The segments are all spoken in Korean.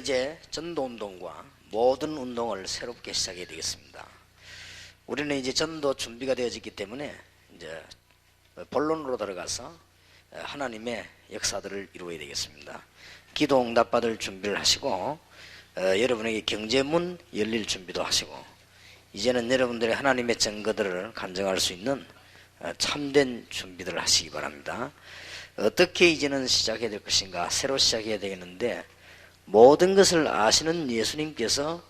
이제 전도운동과 모든 운동을 새롭게 시작해야 되겠습니다. 우리는 이제 전도 준비가 되어졌기 때문에 이제 본론으로 들어가서 하나님의 역사들을 이루어야 되겠습니다. 기도 응답받을 준비를 하시고 여러분에게 경제문 열릴 준비도 하시고 이제는 여러분들의 하나님의 증거들을 간증할 수 있는 참된 준비들을 하시기 바랍니다. 어떻게 이제는 시작해야 될 것인가, 새로 시작해야 되겠는데 모든 것을 아시는 예수님께서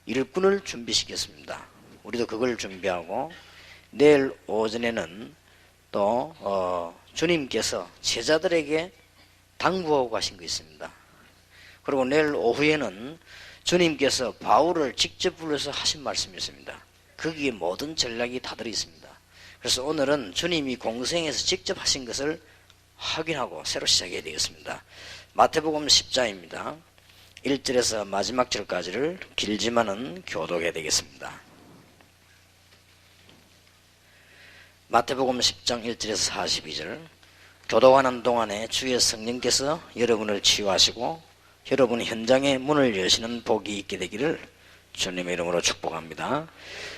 일꾼을 준비시켰습니다. 우리도 그걸 준비하고 내일 오전에는 또 주님께서 제자들에게 당부하고 가신 거 있습니다. 그리고 내일 오후에는 주님께서 바울을 직접 불러서 하신 말씀이 있습니다. 거기에 모든 전략이 다 들어있습니다. 그래서 오늘은 주님이 공생에서 직접 하신 것을 확인하고 새로 시작해야 되겠습니다. 마태복음 10장입니다. 1절에서 마지막 절까지를 길지만은 교독해야 되겠습니다. 마태복음 10장 1절에서 42절. 교독하는 동안에 주의 성령께서 여러분을 치유하시고 여러분 현장의 문을 여시는 복이 있게 되기를 주님의 이름으로 축복합니다.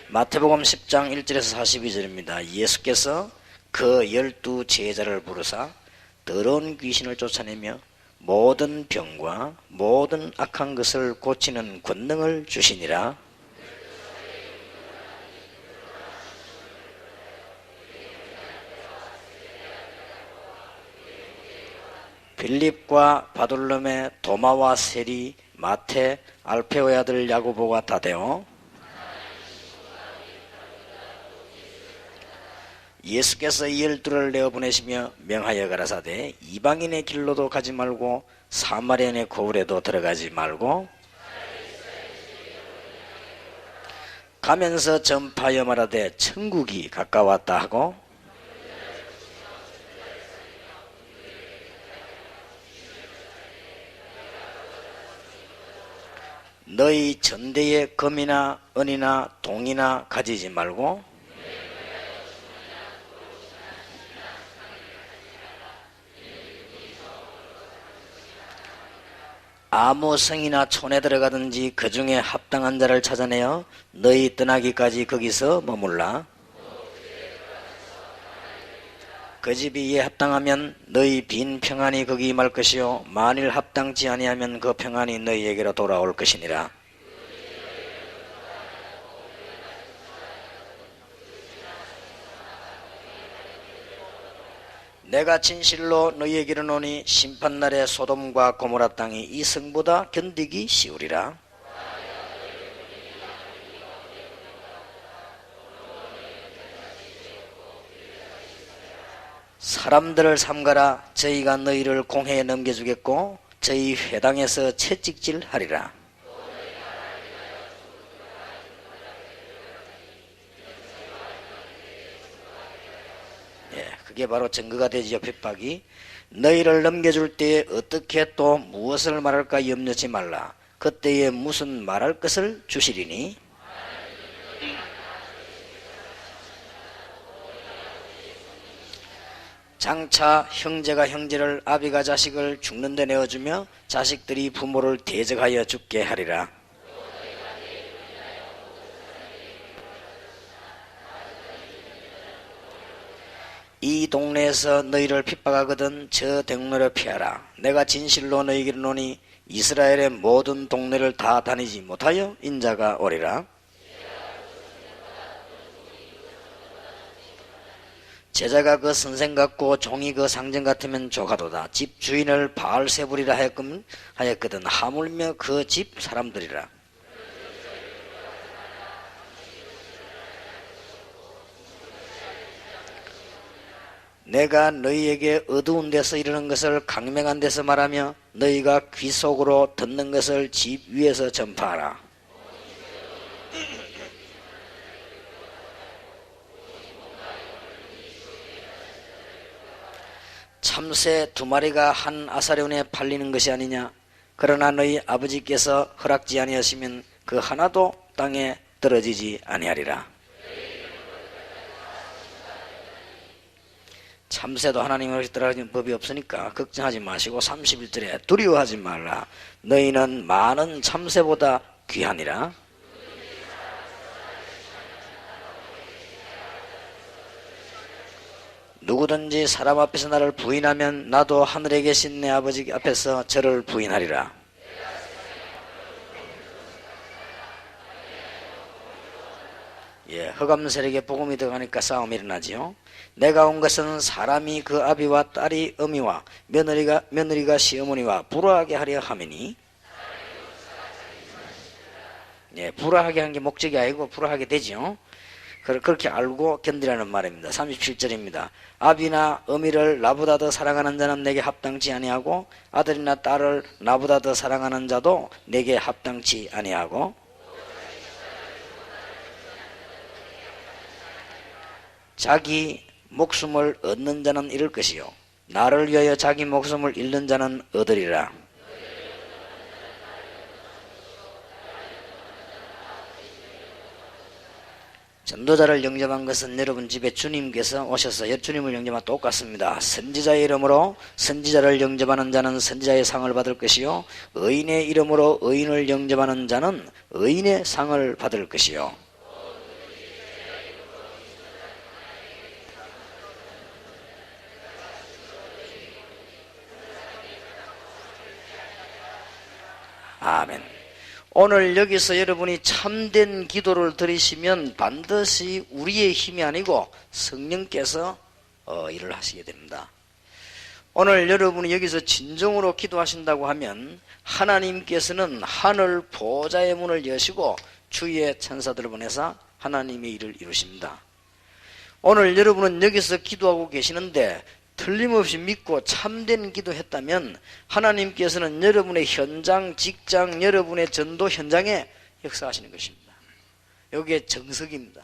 마태복음 10장 1절에서 42절입니다. 예수께서 그 12 제자를 부르사 더러운 귀신을 쫓아내며 모든 병과 모든 악한 것을 고치는 권능을 주시니라. 빌립과 바돌롬의 도마와 세리, 마태, 알페오의 아들 야고보와 다데오. 예수께서 이 12를 내어보내시며 명하여 가라사대 이방인의 길로도 가지 말고 사마리아인의 고을에도 들어가지 말고 가면서 전파하여 말하되 천국이 가까웠다 하고 너희 전대에 금이나 은이나 동이나 가지지 말고 아무 성이나 촌에 들어가든지 그 중에 합당한 자를 찾아내어 너희 떠나기까지 거기서 머물라. 그 집이 이에 합당하면 너희 빈 평안이 거기 임할 것이요 만일 합당치 아니하면 그 평안이 너희에게로 돌아올 것이니라. 내가 진실로 너희에게 이르노니 심판날에 소돔과 고모라 땅이 이 성보다 견디기 쉬우리라. 사람들을 삼가라. 저희가 너희를 공회에 넘겨주겠고 저희 회당에서 채찍질하리라. 그게 바로 증거가 되지요. 핍박이. 너희를 넘겨줄 때에 어떻게 또 무엇을 말할까 염려치 말라. 그때에 무슨 말할 것을 주시리니 장차 형제가 형제를 아비가 자식을 죽는 데 내어주며 자식들이 부모를 대적하여 죽게 하리라. 이 동네에서 너희를 핍박하거든 저 동네로 피하라. 내가 진실로 너희에게 이르노니 이스라엘의 모든 동네를 다 다니지 못하여 인자가 오리라. 제자가 그 선생 같고 종이 그 상전 같으면 조가도다. 집 주인을 바알세불이라 하였거든 하물며 그 집 사람들이라. 내가 너희에게 어두운 데서 이르는 것을 강명한 데서 말하며 너희가 귀 속으로 듣는 것을 집 위에서 전파하라. 참새 2마리가 한 아사련에 팔리는 것이 아니냐. 그러나 너희 아버지께서 허락지 아니하시면 그 하나도 땅에 떨어지지 아니하리라. 참새도 하나님으로부터 떨어지는 법이 없으니까 걱정하지 마시고 31절에 두려워하지 말라. 너희는 많은 참새보다 귀하니라. 누구든지 사람 앞에서 나를 부인하면 나도 하늘에 계신 내 아버지 앞에서 저를 부인하리라. 예, 흑암 세력에 복음이 들어가니까 싸움이 일어나지요. 내가 온 것은 사람이 그 아비와 딸이 어미와 며느리가 시어머니와 불화하게 하려 함이니. 예, 불화하게 한 게 목적이 아니고 불화하게 되죠. 그렇게 알고 견디라는 말입니다. 37절입니다. 아비나 어미를 나보다 더 사랑하는 자는 내게 합당치 아니하고 아들이나 딸을 나보다 더 사랑하는 자도 내게 합당치 아니하고 자기 목숨을 얻는 자는 잃을 것이요 나를 위하여 자기 목숨을 잃는 자는 얻으리라. 전도자를 영접한 것은 여러분 집에 주님께서 오셔서 주님을 영접한 똑같습니다. 선지자의 이름으로 선지자를 영접하는 자는 선지자의 상을 받을 것이요 의인의 이름으로 의인을 영접하는 자는 의인의 상을 받을 것이요 아멘. 오늘 여기서 여러분이 참된 기도를 드리시면 반드시 우리의 힘이 아니고 성령께서 일을 하시게 됩니다. 오늘 여러분이 여기서 진정으로 기도하신다고 하면 하나님께서는 하늘 보좌의 문을 여시고 주의 천사들을 보내서 하나님의 일을 이루십니다. 오늘 여러분은 여기서 기도하고 계시는데 틀림없이 믿고 참된 기도했다면 하나님께서는 여러분의 현장, 직장, 여러분의 전도 현장에 역사하시는 것입니다. 여기에 정석입니다.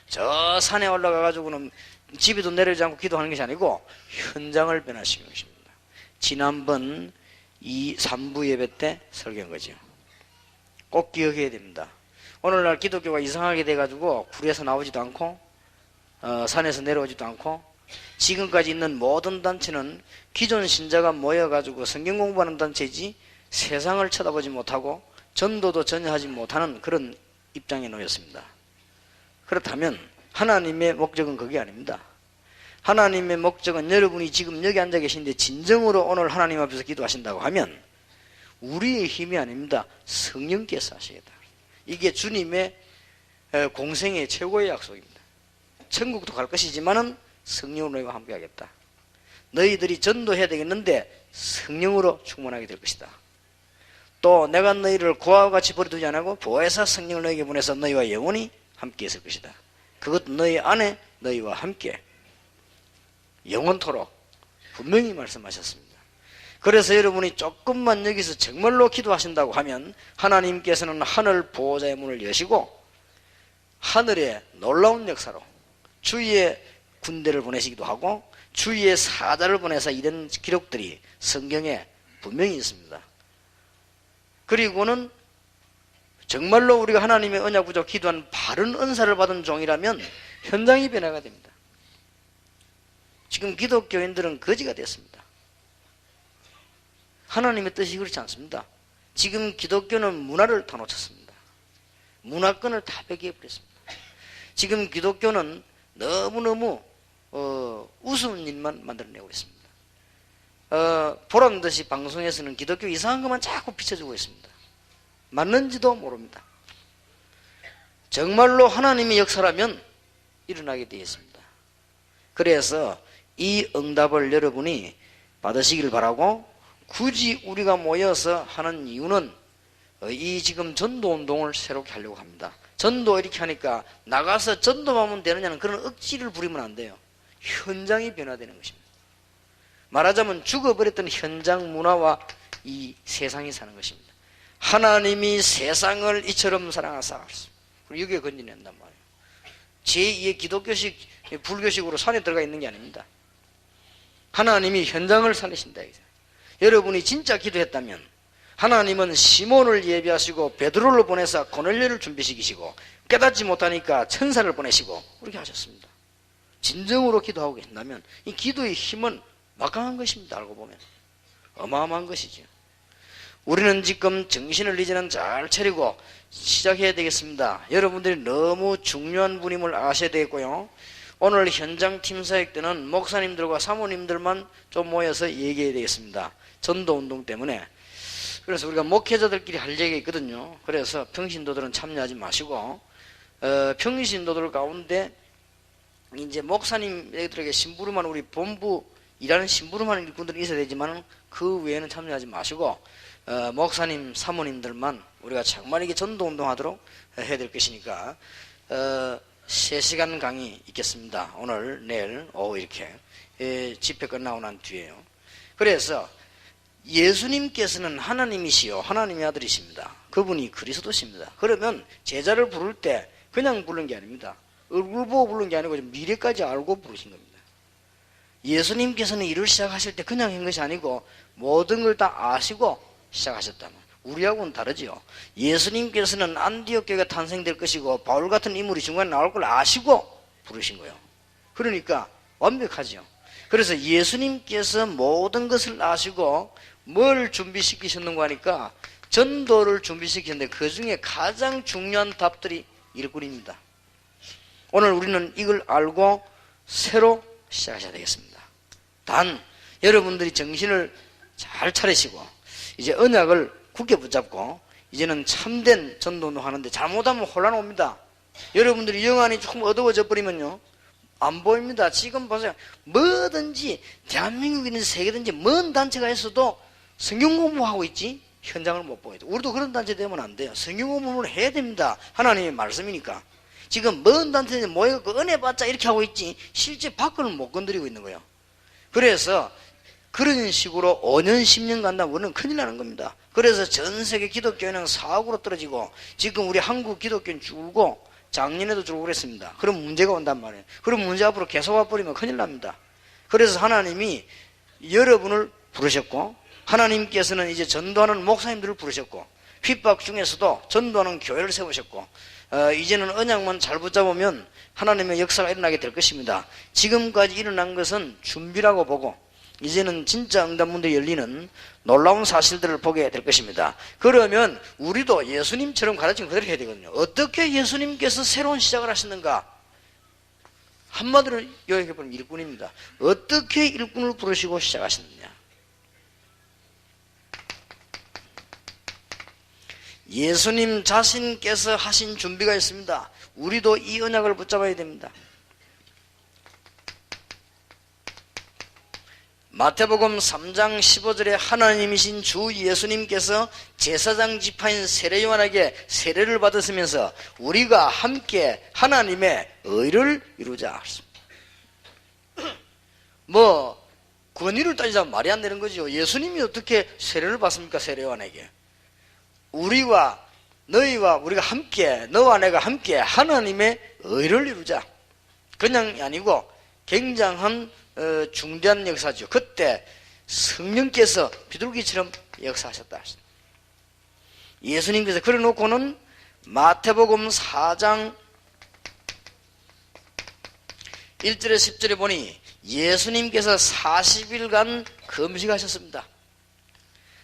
저 산에 올라가 가지고는 집에도 내려오지 않고 기도하는 것이 아니고 현장을 변화시키는 것입니다. 지난번 이 3부 예배 때 설교한 거죠. 꼭 기억해야 됩니다. 오늘날 기독교가 이상하게 돼가지고 굴에서 나오지도 않고 산에서 내려오지도 않고 지금까지 있는 모든 단체는 기존 신자가 모여가지고 성경 공부하는 단체이지 세상을 쳐다보지 못하고 전도도 전혀 하지 못하는 그런 입장에 놓였습니다. 그렇다면 하나님의 목적은 그게 아닙니다. 하나님의 목적은 여러분이 지금 여기 앉아 계신데 진정으로 오늘 하나님 앞에서 기도하신다고 하면 우리의 힘이 아닙니다. 성령께서 하시겠다. 이게 주님의 공생의 최고의 약속입니다. 천국도 갈 것이지만은 성령으로 너희와 함께 하겠다. 너희들이 전도해야 되겠는데 성령으로 충만하게 될 것이다. 또 내가 너희를 고아와 같이 버려두지 않고 보혜사 성령을 너희에게 보내서 너희와 영원히 함께 있을 것이다. 그것도 너희 안에 너희와 함께 영원토록 분명히 말씀하셨습니다. 그래서 여러분이 조금만 여기서 정말로 기도하신다고 하면 하나님께서는 하늘 보호자의 문을 여시고 하늘의 놀라운 역사로 주의 군대를 보내시기도 하고 주위의 사자를 보내서 이런 기록들이 성경에 분명히 있습니다. 그리고는 정말로 우리가 하나님의 언약 붙잡고 기도한 바른 은사를 받은 종이라면 현장이 변화가 됩니다. 지금 기독교인들은 거지가 됐습니다. 하나님의 뜻이 그렇지 않습니다. 지금 기독교는 문화를 다 놓쳤습니다. 문화권을 다 배기해버렸습니다. 지금 기독교는 너무너무 우스운 일만 만들어내고 있습니다. 보란 듯이 방송에서는 기독교 이상한 것만 자꾸 비춰주고 있습니다. 맞는지도 모릅니다. 정말로 하나님의 역사라면 일어나게 되어 있습니다. 그래서 이 응답을 여러분이 받으시길 바라고 굳이 우리가 모여서 하는 이유는 이 지금 전도운동을 새롭게 하려고 합니다. 전도 이렇게 하니까 나가서 전도하면 되느냐는 그런 억지를 부리면 안 돼요. 현장이 변화되는 것입니다. 말하자면 죽어버렸던 현장 문화와 이 세상이 사는 것입니다. 하나님이 세상을 이처럼 사랑하사 그리고 여기에 건져낸단 말이에요. 제2의 기독교식 불교식으로 산에 들어가 있는 게 아닙니다. 하나님이 현장을 살리신다. 여러분이 진짜 기도했다면 하나님은 시몬을 예비하시고 베드로를 보내서 고넬료를 준비시키시고 깨닫지 못하니까 천사를 보내시고 그렇게 하셨습니다. 진정으로 기도하고 계신다면 이 기도의 힘은 막강한 것입니다. 알고 보면 어마어마한 것이죠. 우리는 지금 정신을 이제는 잘 차리고 시작해야 되겠습니다. 여러분들이 너무 중요한 분임을 아셔야 되겠고요. 오늘 현장 팀사역 때는 목사님들과 사모님들만 좀 모여서 얘기해야 되겠습니다. 전도운동 때문에. 그래서 우리가 목회자들끼리 할 얘기가 있거든요. 그래서 평신도들은 참여하지 마시고 평신도들 가운데 이제 목사님들에게 심부름한 우리 본부 일하는 심부름하는 일꾼들이 있어야 되지만 그 외에는 참여하지 마시고 목사님 사모님들만 우리가 정말 이게 전도운동하도록 해야 될 것이니까 3시간 강의 있겠습니다. 오늘 내일 오후 이렇게 집회 끝나고 난 뒤에요. 그래서 예수님께서는 하나님이시요 하나님의 아들이십니다. 그분이 그리스도십니다. 그러면 제자를 부를 때 그냥 부른 게 아닙니다. 얼굴 보고 부른 게 아니고 미래까지 알고 부르신 겁니다. 예수님께서는 일을 시작하실 때 그냥 한 것이 아니고 모든 걸 다 아시고 시작하셨다면 우리하고는 다르지요. 예수님께서는 안디옥 교회가 탄생될 것이고 바울 같은 인물이 중간에 나올 걸 아시고 부르신 거예요. 그러니까 완벽하죠. 그래서 예수님께서 모든 것을 아시고 뭘 준비시키셨는가 하니까 전도를 준비시켰는데 그 중에 가장 중요한 답들이 일꾼입니다. 오늘 우리는 이걸 알고 새로 시작하셔야 되겠습니다. 단 여러분들이 정신을 잘 차리시고 이제 언약을 굳게 붙잡고 이제는 참된 전도운동 하는데 잘못하면 혼란 옵니다. 여러분들이 영안이 조금 어두워져 버리면요 안 보입니다. 지금 보세요. 뭐든지 대한민국이든 세계든지 먼 단체가 있어도 성경 공부하고 있지 현장을 못 보게 돼. 우리도 그런 단체 되면 안 돼요. 성경 공부를 해야 됩니다. 하나님의 말씀이니까. 지금 먼 단체에 모여서 은혜 받자 이렇게 하고 있지 실제 밖을 못 건드리고 있는 거예요. 그래서 그런 식으로 5년 10년 간다면 우리는 큰일 나는 겁니다. 그래서 전 세계 기독교는 사고로 떨어지고 지금 우리 한국 기독교는 줄고 작년에도 줄고 그랬습니다. 그럼 문제가 온단 말이에요. 그럼 문제 앞으로 계속 와버리면 큰일 납니다. 그래서 하나님이 여러분을 부르셨고 하나님께서는 이제 전도하는 목사님들을 부르셨고 핍박 중에서도 전도하는 교회를 세우셨고 이제는 언약만 잘 붙잡으면 하나님의 역사가 일어나게 될 것입니다. 지금까지 일어난 것은 준비라고 보고 이제는 진짜 응답문들이 열리는 놀라운 사실들을 보게 될 것입니다. 그러면 우리도 예수님처럼 가르치는 그대로 해야 되거든요. 어떻게 예수님께서 새로운 시작을 하셨는가? 한마디로 요약해보면 일꾼입니다. 어떻게 일꾼을 부르시고 시작하셨느냐? 예수님 자신께서 하신 준비가 있습니다. 우리도 이 언약을 붙잡아야 됩니다. 마태복음 3장 15절에 하나님이신 주 예수님께서 제사장 지파인 세례 요한에게 세례를 받으시면서 우리가 함께 하나님의 의를 이루자. 뭐 권위를 따지자면 말이 안 되는 거죠. 예수님이 어떻게 세례를 받습니까? 세례 요한에게. 우리와 너희와 우리가 함께 너와 내가 함께 하나님의 의를 이루자. 그냥이 아니고 굉장한 중대한 역사죠. 그때 성령께서 비둘기처럼 역사하셨다. 예수님께서 그래 놓고는 마태복음 4장 1절에 10절에 보니 예수님께서 40일간 금식하셨습니다.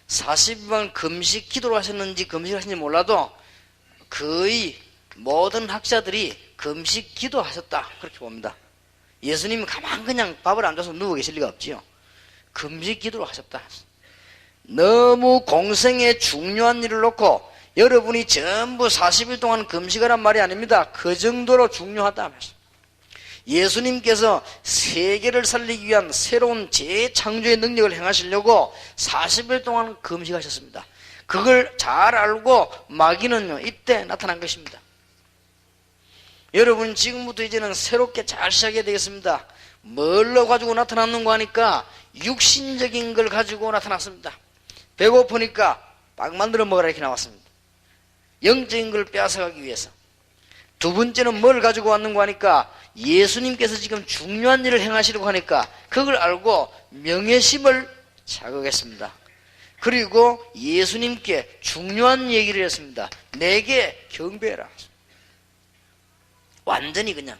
40일간 금식 기도를 하셨는지 금식하셨는지 몰라도 거의 모든 학자들이 금식 기도하셨다 그렇게 봅니다. 예수님은 가만 그냥 밥을 안 줘서 누워 계실 리가 없지요. 금식 기도를 하셨다. 너무 공생의 중요한 일을 놓고 여러분이 전부 40일 동안 금식하란 말이 아닙니다. 그 정도로 중요하다. 예수님께서 세계를 살리기 위한 새로운 재창조의 능력을 행하시려고 40일 동안 금식하셨습니다. 그걸 잘 알고 마귀는요 이때 나타난 것입니다. 여러분 지금부터 이제는 새롭게 잘 시작해야 되겠습니다. 뭘로 가지고 나타났는가 하니까 육신적인 걸 가지고 나타났습니다. 배고프니까 빵 만들어 먹으라 이렇게 나왔습니다. 영적인 걸 빼앗아가기 위해서. 두 번째는 뭘 가지고 왔는가 하니까 예수님께서 지금 중요한 일을 행하시려고 하니까 그걸 알고 명예심을 자극했습니다. 그리고 예수님께 중요한 얘기를 했습니다. 내게 경배해라. 완전히 그냥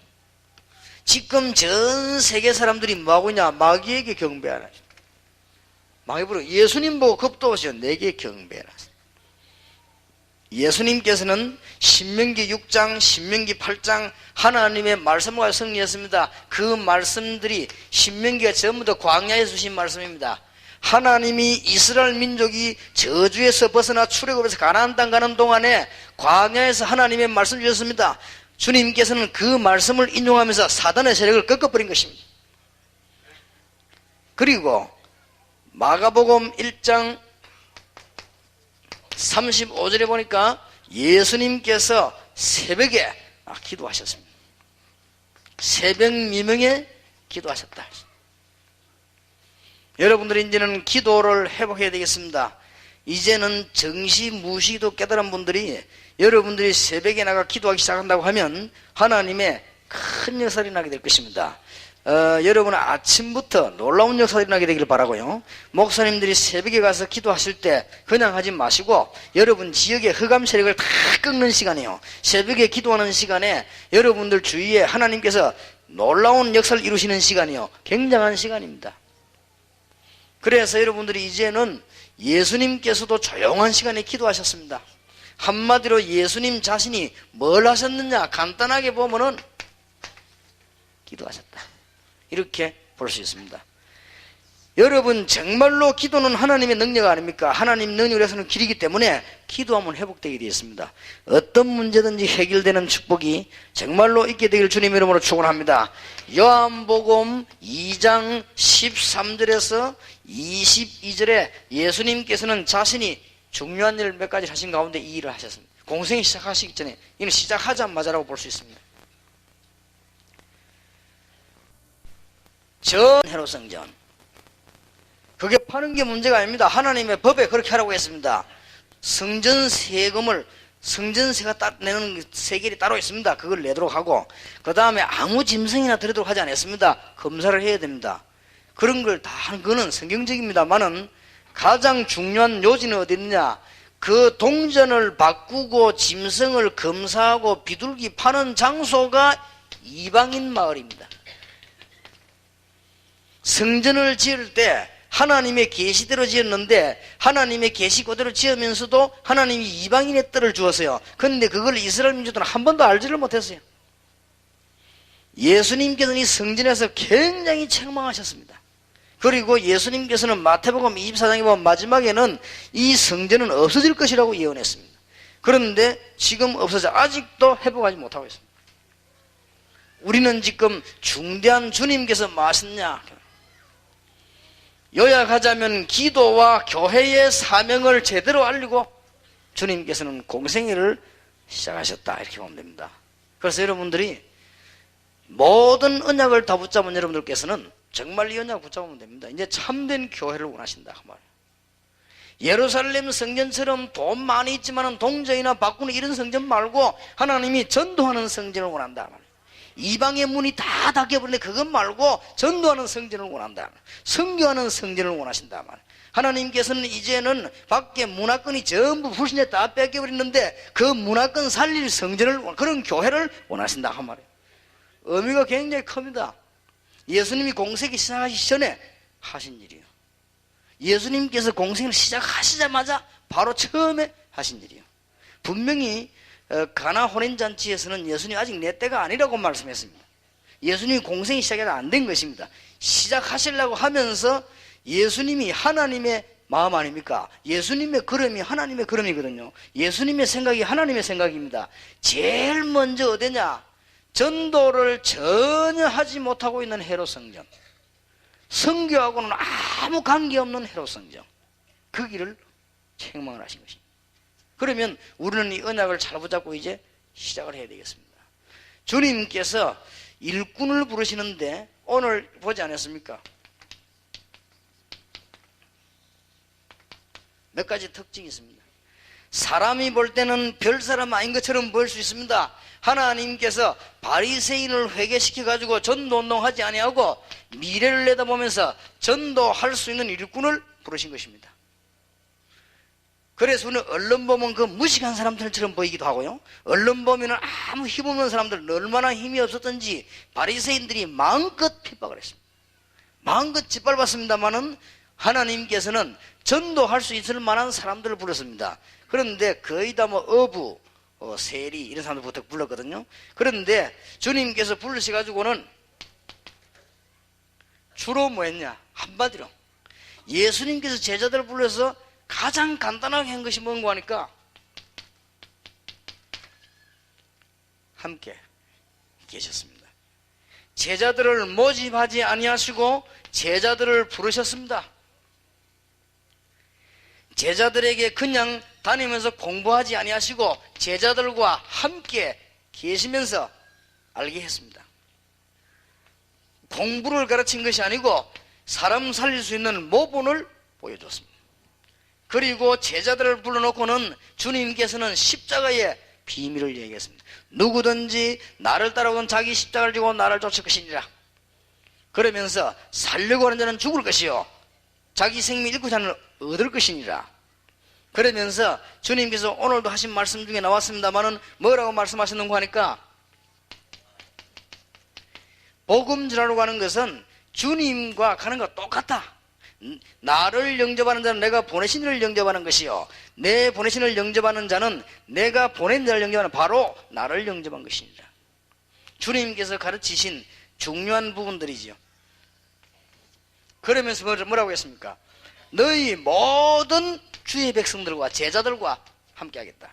지금 전 세계 사람들이 뭐하고 있냐? 마귀에게 경배하라. 마귀 부르 예수님 보고 겁도 없이 내게 경배하라. 예수님께서는 신명기 6장, 신명기 8장 하나님의 말씀과 승리했습니다. 그 말씀들이 신명기가 전부 다 광야에서 주신 말씀입니다. 하나님이 이스라엘 민족이 저주에서 벗어나 출애굽에서 가나안 땅 가는 동안에 광야에서 하나님의 말씀 주셨습니다. 주님께서는 그 말씀을 인용하면서 사단의 세력을 꺾어버린 것입니다. 그리고 마가복음 1장 35절에 보니까 예수님께서 새벽에 기도하셨습니다. 새벽 미명에 기도하셨다. 여러분들이 이제는 기도를 회복해야 되겠습니다. 이제는 정시무시도 깨달은 분들이 여러분들이 새벽에 나가 기도하기 시작한다고 하면 하나님의 큰 역사가 나게 될 것입니다. 여러분은 아침부터 놀라운 역사가 일어나게 되기를 바라고요. 목사님들이 새벽에 가서 기도하실 때 그냥 하지 마시고 여러분 지역의 흑암 세력을 다 꺾는 시간이에요. 새벽에 기도하는 시간에 여러분들 주위에 하나님께서 놀라운 역사를 이루시는 시간이요, 굉장한 시간입니다. 그래서 여러분들이 이제는 예수님께서도 조용한 시간에 기도하셨습니다. 한마디로 예수님 자신이 뭘 하셨느냐, 간단하게 보면은 기도하셨다, 이렇게 볼 수 있습니다. 여러분, 정말로 기도는 하나님의 능력 아닙니까? 하나님 능력에서는 길이기 때문에 기도하면 회복되게 되어 있습니다. 어떤 문제든지 해결되는 축복이 정말로 있게 되길 주님 이름으로 축원합니다. 요한복음 2장 13절에서 22절에 예수님께서는 자신이 중요한 일을 몇 가지 하신 가운데 이 일을 하셨습니다. 공생이 시작하시기 전에 이는 시작하자마자라고 볼 수 있습니다. 전 헤롯 성전, 그게 파는 게 문제가 아닙니다. 하나님의 법에 그렇게 하라고 했습니다. 성전 세금을, 성전세가 내는 세겔이 따로 있습니다. 그걸 내도록 하고, 그 다음에 아무 짐승이나 들이도록 하지 않았습니다. 검사를 해야 됩니다. 그런 걸 다 하는 거는 성경적입니다만은 가장 중요한 요지는 어디 있느냐? 그 동전을 바꾸고 짐승을 검사하고 비둘기 파는 장소가 이방인 마을입니다. 성전을 지을 때 하나님의 계시대로 지었는데 하나님의 계시 그대로 지으면서도 하나님이 이방인의 뜰을 주었어요. 그런데 그걸 이스라엘 민족들은 한 번도 알지를 못했어요. 예수님께서는 이 성전에서 굉장히 책망하셨습니다. 그리고 예수님께서는 마태복음 24장에 보면 마지막에는 이 성전은 없어질 것이라고 예언했습니다. 그런데 지금 없어져 아직도 회복하지 못하고 있습니다. 우리는 지금 중대한 주님께서 뭐 하셨냐? 요약하자면 기도와 교회의 사명을 제대로 알리고 주님께서는 공생애를 시작하셨다, 이렇게 보면 됩니다. 그래서 여러분들이 모든 언약을 다 붙잡은 여러분들께서는 정말 이 언약을 붙잡으면 됩니다. 이제 참된 교회를 원하신다 그 말이에요. 예루살렘 성전처럼 돈 많이 있지만 동전이나 바꾸는 이런 성전 말고 하나님이 전도하는 성전을 원한다 말이에요. 이방의 문이 다 닫혀버리는데 그것 말고 전도하는 성전을 원한다, 선교하는 성전을 원하신다 말이에요. 하나님께서는 이제는 밖에 문화권이 전부 불신에 다 뺏겨버리는데 그 문화권 살릴 성전을, 그런 교회를 원하신다 그 말이에요. 의미가 굉장히 큽니다. 예수님이 공생이 시작하기 전에 하신 일이에요. 예수님께서 공생을 시작하시자마자 바로 처음에 하신 일이에요. 분명히 가나 혼인잔치에서는 예수님 아직 내 때가 아니라고 말씀했습니다. 예수님이 공생이 시작해도 안 된 것입니다. 시작하시려고 하면서 예수님이 하나님의 마음 아닙니까? 예수님의 걸음이 하나님의 걸음이거든요. 예수님의 생각이 하나님의 생각입니다. 제일 먼저 어디냐? 전도를 전혀 하지 못하고 있는 헤롯 성전, 선교하고는 아무 관계없는 헤롯 성전, 그 길을 책망을 하신 것입니다. 그러면 우리는 이 언약을 잘 붙잡고 이제 시작을 해야 되겠습니다. 주님께서 일꾼을 부르시는데 오늘 보지 않았습니까? 몇 가지 특징이 있습니다. 사람이 볼 때는 별 사람 아닌 것처럼 보일 수 있습니다. 하나님께서 바리새인을 회개시켜 가지고 전도운동하지 아니하고 미래를 내다보면서 전도할 수 있는 일꾼을 부르신 것입니다. 그래서 우리는 언론 보면 그 무식한 사람들처럼 보이기도 하고요, 언론 보면 아무 힘없는 사람들, 얼마나 힘이 없었던지 바리새인들이 마음껏 핍박을 했습니다. 마음껏 짓밟았습니다마는 하나님께서는 전도할 수 있을 만한 사람들을 불렀습니다. 그런데 거의 다 뭐 어부, 세리 이런 사람들부터 불렀거든요. 그런데 주님께서 부르셔가지고는 주로 뭐 했냐, 한마디로 예수님께서 제자들을 불러서 가장 간단하게 한 것이 뭔가 하니까 함께 계셨습니다. 제자들을 모집하지 아니하시고 제자들을 부르셨습니다. 제자들에게 그냥 다니면서 공부하지 아니하시고 제자들과 함께 계시면서 알게 했습니다. 공부를 가르친 것이 아니고 사람 살릴 수 있는 모본을 보여줬습니다. 그리고 제자들을 불러놓고는 주님께서는 십자가의 비밀을 얘기했습니다. 누구든지 나를 따라오는 자기 십자가를 지고 나를 쫓을 것이니라. 그러면서 살려고 하는 자는 죽을 것이요 자기 생명 잃고 자는 얻을 것이니라. 그러면서 주님께서 오늘도 하신 말씀 중에 나왔습니다마는 뭐라고 말씀하셨는가 하니까, 복음 전하러 가는 것은 주님과 가는 것 똑같다. 나를 영접하는 자는 내가 보내신 이를 영접하는 것이요 내 보내신 이를 영접하는 자는 내가 보낸 자를 영접하는 바로 나를 영접한 것이니라. 주님께서 가르치신 중요한 부분들이지요. 그러면서 뭐라고 했습니까? 너희 모든 주의 백성들과 제자들과 함께 하겠다.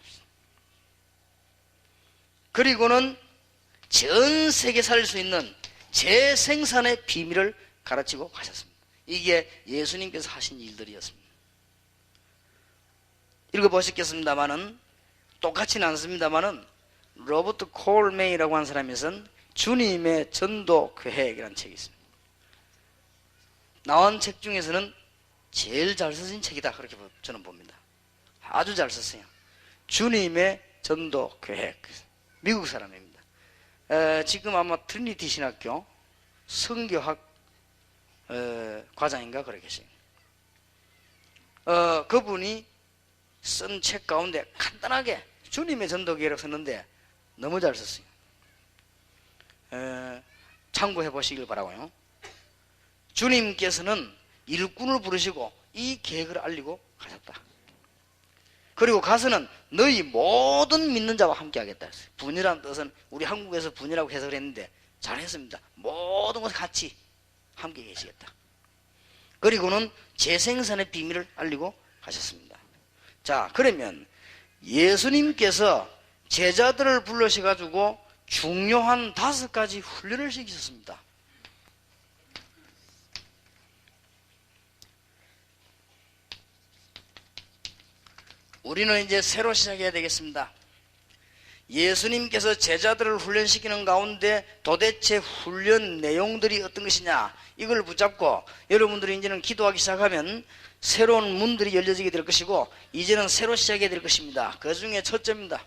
그리고는 전 세계 살릴 수 있는 재생산의 비밀을 가르치고 가셨습니다. 이게 예수님께서 하신 일들이었습니다. 읽어보셨겠습니다마는 똑같지는 않습니다마는 로버트 콜메이라고 하는 사람이 쓴 주님의 전도 계획이라는 책이 있습니다. 나온 책 중에서는 제일 잘 쓰신 책이다 그렇게 저는 봅니다. 아주 잘 썼어요. 주님의 전도 계획. 미국 사람입니다. 지금 아마 트리니티 신학교 성교학 과장인가 그렇게 계세요. 그분이 쓴 책 가운데 간단하게 주님의 전도 계획을 썼는데 너무 잘 썼어요. 참고해 보시길 바라고요. 주님께서는 일꾼을 부르시고 이 계획을 알리고 가셨다. 그리고 가서는 너희 모든 믿는 자와 함께 하겠다 했어요. 분이라는 뜻은 우리 한국에서 분이라고 해석을 했는데 잘했습니다. 모든 것을 같이 함께 계시겠다. 그리고는 재생산의 비밀을 알리고 가셨습니다. 자, 그러면 예수님께서 제자들을 불러셔가지고 중요한 5가지 훈련을 시키셨습니다. 우리는 이제 새로 시작해야 되겠습니다. 예수님께서 제자들을 훈련시키는 가운데 도대체 훈련 내용들이 어떤 것이냐, 이걸 붙잡고 여러분들이 이제는 기도하기 시작하면 새로운 문들이 열려지게 될 것이고 이제는 새로 시작해야 될 것입니다. 그 중에 첫째입니다.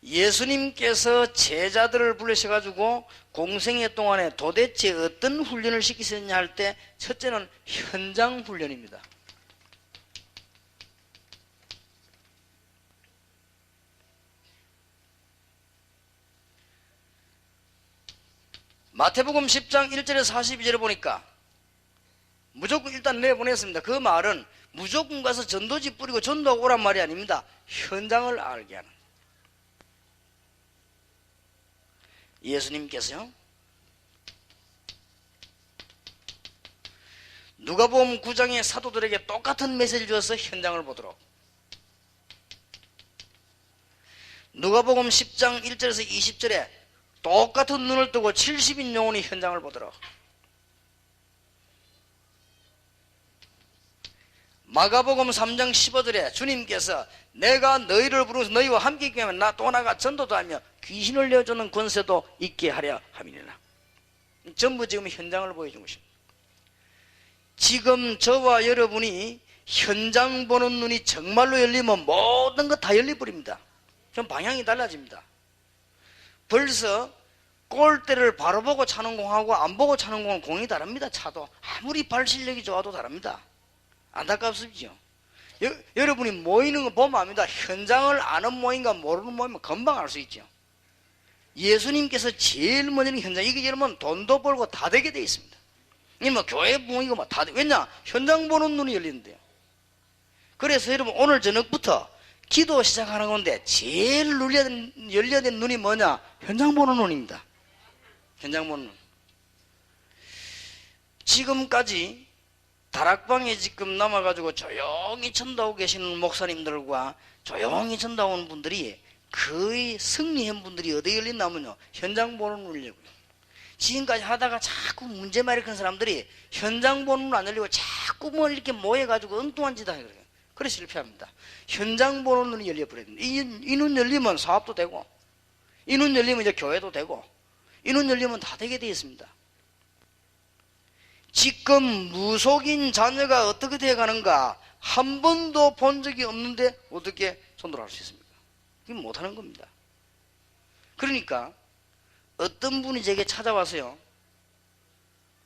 예수님께서 제자들을 불러셔가지고 공생애 동안에 도대체 어떤 훈련을 시키셨냐 할 때 첫째는 현장 훈련입니다. 마태복음 10장 1절에서 42절에 보니까 무조건 일단 내보냈습니다. 그 말은 무조건 가서 전도지 뿌리고 전도하고 오란 말이 아닙니다. 현장을 알게 하는. 예수님께서요, 누가복음 9장의 사도들에게 똑같은 메시지를 주어서 현장을 보도록, 누가복음 10장 1절에서 20절에 똑같은 눈을 뜨고 70인 영혼이 현장을 보도록, 마가복음 3장 15절에 주님께서 내가 너희를 부르서 너희와 함께 있게 하면 나 또 나가 전도도 하며 귀신을 내어주는 권세도 있게 하려 함이니라. 전부 지금 현장을 보여준 것입니다. 지금 저와 여러분이 현장 보는 눈이 정말로 열리면 모든 것 다 열려버립니다. 좀 방향이 달라집니다. 벌써 골대를 바로 보고 차는 공하고 안 보고 차는 공은 공이 다릅니다. 차도 아무리 발 실력이 좋아도 다릅니다. 안타깝습니죠. 여러분이 모이는 거 보면 압니다. 현장을 아는 모임과 모르는 모임은 금방 알 수 있죠. 예수님께서 제일 먼저는 현장, 이게 여러분 돈도 벌고 다 되게 돼 있습니다. 이 뭐 교회 모이고 뭐 다 돼. 왜냐? 현장 보는 눈이 열리는데요. 그래서 여러분 오늘 저녁부터 기도 시작하는 건데 제일 열려야 되는 눈이 뭐냐? 현장 보는 눈입니다. 현장 보는 눈. 지금까지 다락방에 지금 남아가지고 조용히 전도하고 계시는 목사님들과 조용히 전도하는 분들이 거의 승리한 분들이 어디에 열린다면요, 현장 보는 눈을 열고요. 지금까지 하다가 자꾸 문제만 일으키는 사람들이 현장 보는 눈 안 열리고 자꾸 뭐 이렇게 모여가지고 엉뚱한 짓 하게 그래요. 그래 실패합니다. 현장 보는 눈이 열려버립니다. 이 눈 열리면 사업도 되고, 이 눈 열리면 이제 교회도 되고, 이 눈 열리면 다 되게 되어 있습니다. 지금 무속인 자녀가 어떻게 되어가는가 한 번도 본 적이 없는데 어떻게 전도를 할 수 있습니까? 이게 못하는 겁니다. 그러니까 어떤 분이 제게 찾아와서요,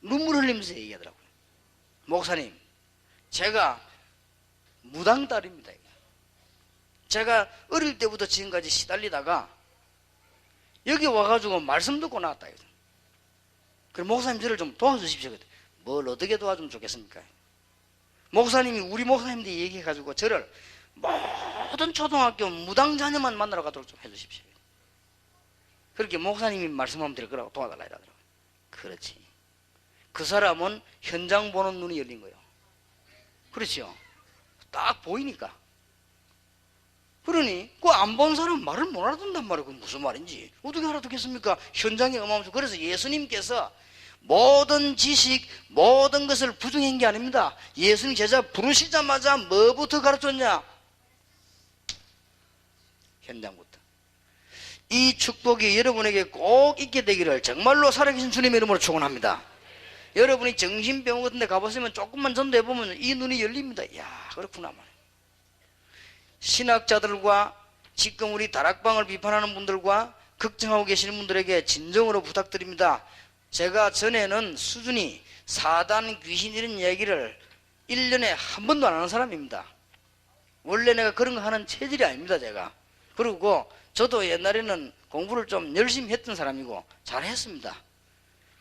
눈물 흘리면서 얘기하더라고요. 목사님, 제가 무당딸입니다. 제가 어릴 때부터 지금까지 시달리다가 여기 와가지고 말씀 듣고 나왔다. 그럼 목사님 저를 좀 도와주십시오. 뭘 어떻게 도와주면 좋겠습니까? 목사님이 우리 목사님들이 얘기해가지고 저를 모든 초등학교 무당 자녀만 만나러 가도록 좀 해주십시오. 그렇게 목사님이 말씀하면 될 거라고 도와달라 이러더라고요. 그렇지. 그 사람은 현장 보는 눈이 열린 거예요. 그렇죠. 딱 보이니까. 그러니 그 안 본 사람 말을 못 알아듣는단 말이에요. 그게 무슨 말인지 어떻게 알아듣겠습니까? 현장에 어마어마해서. 그래서 예수님께서 모든 지식, 모든 것을 부정한 게 아닙니다. 예수님 제자 부르시자마자 뭐부터 가르쳤냐? 현장부터. 이 축복이 여러분에게 꼭 있게 되기를 정말로 살아계신 주님의 이름으로 축원합니다. 여러분이 정신병원 같은 데 가보시면 조금만 전도해보면 이 눈이 열립니다. 이야, 그렇구나. 신학자들과 지금 우리 다락방을 비판하는 분들과 걱정하고 계시는 분들에게 진정으로 부탁드립니다. 제가 전에는 수준이 사단, 귀신 이런 얘기를 1년에 한 번도 안 하는 사람입니다. 원래 내가 그런 거 하는 체질이 아닙니다, 제가. 그리고 저도 옛날에는 공부를 좀 열심히 했던 사람이고 잘했습니다.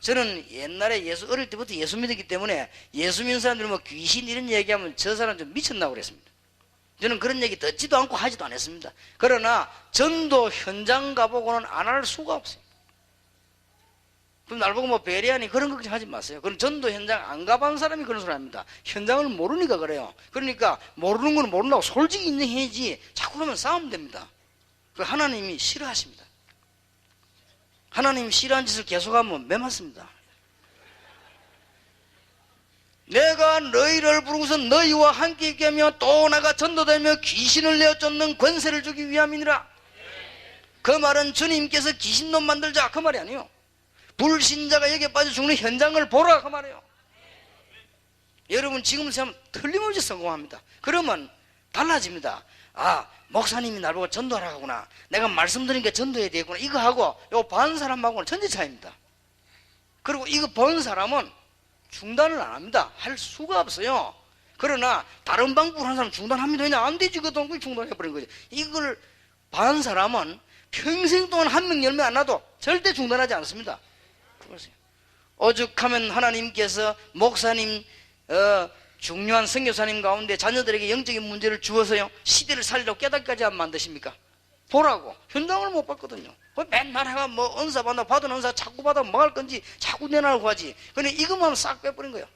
저는 옛날에 어릴 때부터 예수 믿었기 때문에 예수 믿는 사람들이 뭐 귀신 이런 얘기하면 저 사람 좀 미쳤나고 그랬습니다. 저는 그런 얘기 듣지도 않고 하지도 않았습니다. 그러나 전도 현장 가보고는 안 할 수가 없어요. 그럼 날 보고 뭐 배려하니 그런 걱정 하지 마세요. 그럼 전도 현장 안 가본 사람이 그런 소리 합니다. 현장을 모르니까 그래요. 그러니까 모르는 건 모른다고 솔직히 인정해야지 자꾸 그러면 싸우면 됩니다. 그 하나님이 싫어하십니다. 하나님이 싫어하는 짓을 계속하면 매맞습니다. 내가 너희를 부르고서 너희와 함께 있게 하며 또 나가 전도되며 귀신을 내어 쫓는 권세를 주기 위함이니라. 그 말은 주님께서 귀신놈 만들자 그 말이 아니에요. 불신자가 여기에 빠져 죽는 현장을 보라 그 말이에요. 여러분 지금 생각하면 틀림없이 성공합니다. 그러면 달라집니다. 아, 목사님이 날 보고 전도하라고 하구나, 내가 말씀드리니까 전도해야 되겠구나, 이거 하고 요 반 사람하고는 천지 차이입니다. 그리고 이거 본 사람은 중단을 안 합니다. 할 수가 없어요. 그러나 다른 방법으로 하는 사람 중단합니다. 왜냐? 안 되지. 그 동굴 중단해버린 거지. 이걸 반 사람은 평생 동안 한 명 열매 안 놔도 절대 중단하지 않습니다. 그러세요. 오죽하면 하나님께서 목사님, 중요한 선교사님 가운데 자녀들에게 영적인 문제를 주어서요 시대를 살리려고 깨닫기까지 안 만드십니까? 보라고. 현장을 못 봤거든요. 맨날 해가 뭐 은사 받나, 받은 은사 자꾸 받아 뭐 할 건지 자꾸 내놔고 하지. 근데 이것만 싹 빼버린 거예요.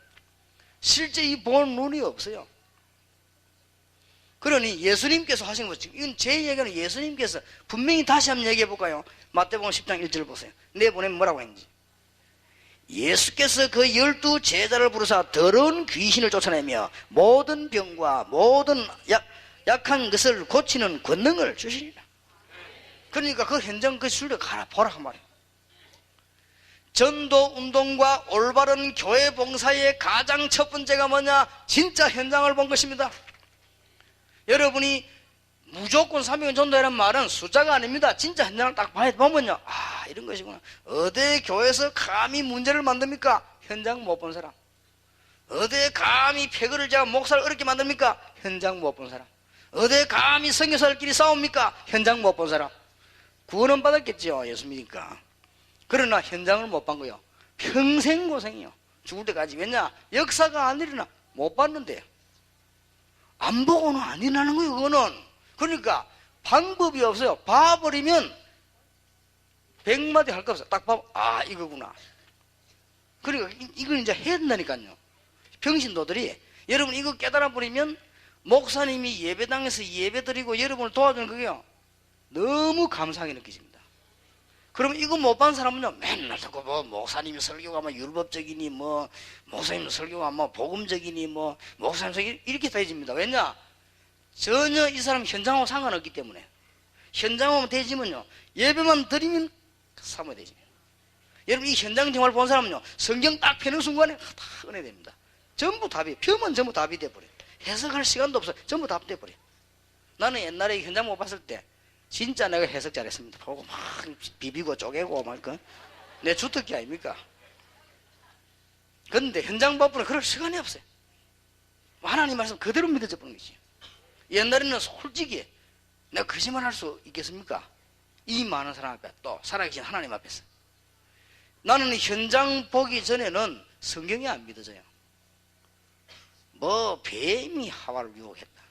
실제 이 본 눈이 없어요. 그러니 예수님께서 하신 거죠. 이건 제 얘기는 예수님께서 분명히 다시 한번 얘기해 볼까요? 마태복음 10장 1절 보세요. 내보내면 뭐라고 했는지. 예수께서 그 12 제자를 부르사 더러운 귀신을 쫓아내며 모든 병과 모든 약한 것을 고치는 권능을 주시리라. 그러니까 그 현장 그 술을 가라 보라 그 말이에요. 전도 운동과 올바른 교회 봉사의 가장 첫 번째가 뭐냐? 진짜 현장을 본 것입니다. 여러분이 무조건 300원 전도하라는 말은 숫자가 아닙니다. 진짜 현장을 딱 보면요, 아, 이런 것이구나. 어디 교회에서 감히 문제를 만듭니까? 현장 못 본 사람. 어디에 감히 패거를 제가 목사를 어렵게 만듭니까? 현장 못 본 사람. 어디에 감히 선교사들끼리 싸웁니까? 현장 못 본 사람. 구원은 받았겠죠, 예수 믿으니까. 그러나 현장을 못 본 거요. 평생 고생이요. 죽을 때까지. 왜냐? 역사가 안 일어나. 못 봤는데요. 안 보고는 안 일어나는 거예요, 그거는. 그러니까 방법이 없어요. 봐버리면 100마디 할 거 없어요. 딱 봐봐. 아, 이거구나. 그러니까 이걸 이제 해야 된다니까요. 병신도들이 여러분 이거 깨달아 버리면 목사님이 예배당에서 예배 드리고 여러분을 도와주는 그게요 너무 감사하게 느껴집니다. 그러면 이거 못 본 사람은요 맨날 듣고 뭐 목사님 설교가 뭐 율법적이니 뭐 목사님 설교가 뭐 복음적이니 뭐 목사님 설교 이렇게 되집니다. 왜냐? 전혀 이 사람 현장하고 상관없기 때문에. 현장하면 되지면요 예배만 드리면 사모에 되지. 여러분 이 현장 생활 본 사람은요 성경 딱 펴는 순간에 다 은혜 됩니다. 전부 답이 펴면 전부 답이 돼버려. 해석할 시간도 없어. 전부 답 돼버려. 나는 옛날에 현장 못 봤을 때 진짜 내가 해석 잘했습니다. 보고 막 비비고 쪼개고 막 내 주특기 아닙니까? 그런데 현장 바쁘면 그럴 시간이 없어요. 하나님 말씀 그대로 믿어져 버리는 거지. 옛날에는 솔직히 내가 거짓말 할 수 있겠습니까? 이 많은 사람 앞에 또 살아계신 하나님 앞에서 나는 현장 보기 전에는 성경이 안 믿어져요. 뭐 뱀이 하와를 유혹했다.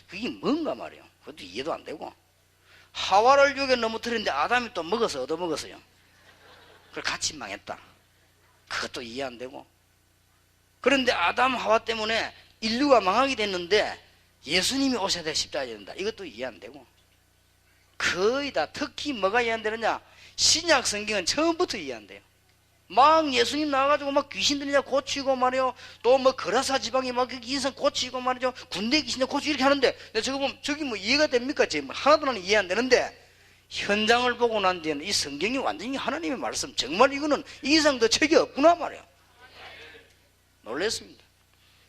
그게 뭔가 말이에요. 그것도 이해도 안 되고 하와를 유혹에 넘어뜨렸는데 아담이 또 먹어서 얻어먹었어요. 그걸 같이 망했다. 그것도 이해 안 되고 그런데 아담 하와 때문에 인류가 망하게 됐는데 예수님이 오셔야 돼 십자가에 된다. 이것도 이해 안 되고 거의 다 특히 뭐가 이해 안 되느냐 신약 성경은 처음부터 이해 안 돼요. 막 예수님 나와가지고 막 귀신 들리냐 고치고 말이요. 또 뭐 거라사 지방이 막 인생 고치고 말이죠. 군대 귀신들 고치고 이렇게 하는데 저거 보면 저기 뭐 이해가 됩니까? 지금 하나도 나는 이해 안 되는데 현장을 보고 난 뒤에는 이 성경이 완전히 하나님의 말씀 정말 이거는 이 이상 더 책이 없구나 말이에요. 놀랐습니다.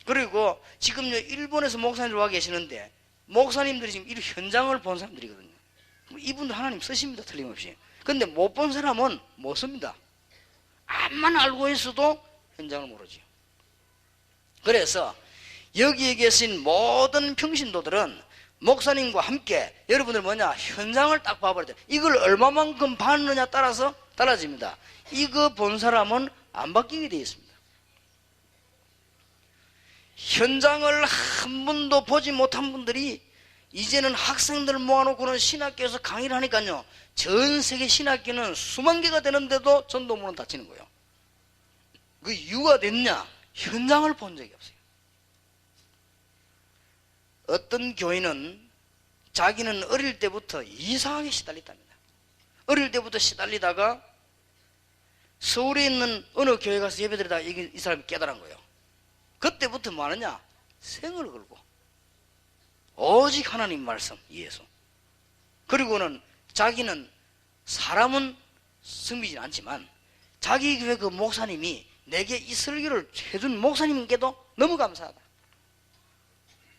그리고 지금요 일본에서 목사님들 와 계시는데 목사님들이 지금 이 현장을 본 사람들이거든요. 이분들 하나님 쓰십니다. 틀림없이. 근데 못 본 사람은 못 씁니다. 암만 알고 있어도 현장을 모르지요. 그래서 여기에 계신 모든 평신도들은 목사님과 함께 여러분들 뭐냐 현장을 딱 봐버려야 돼. 이걸 얼마만큼 봤느냐 따라서 달라집니다. 이거 본 사람은 안 바뀌게 되어 있습니다. 현장을 한 번도 보지 못한 분들이 이제는 학생들 모아놓고는 신학교에서 강의를 하니까요 전 세계 신학교는 수만 개가 되는데도 전도문은 닫히는 거예요. 그 이유가 됐냐? 현장을 본 적이 없어요. 어떤 교인은 자기는 어릴 때부터 이상하게 시달렸답니다. 어릴 때부터 시달리다가 서울에 있는 어느 교회 가서 예배드리다가 이 사람이 깨달은 거예요. 그때부터 뭐 하느냐? 생을 걸고 오직 하나님 말씀 예수. 그리고는 자기는 사람은 섬기진 않지만 자기 교회 그 목사님이 내게 이 설교를 해준 목사님께도 너무 감사하다.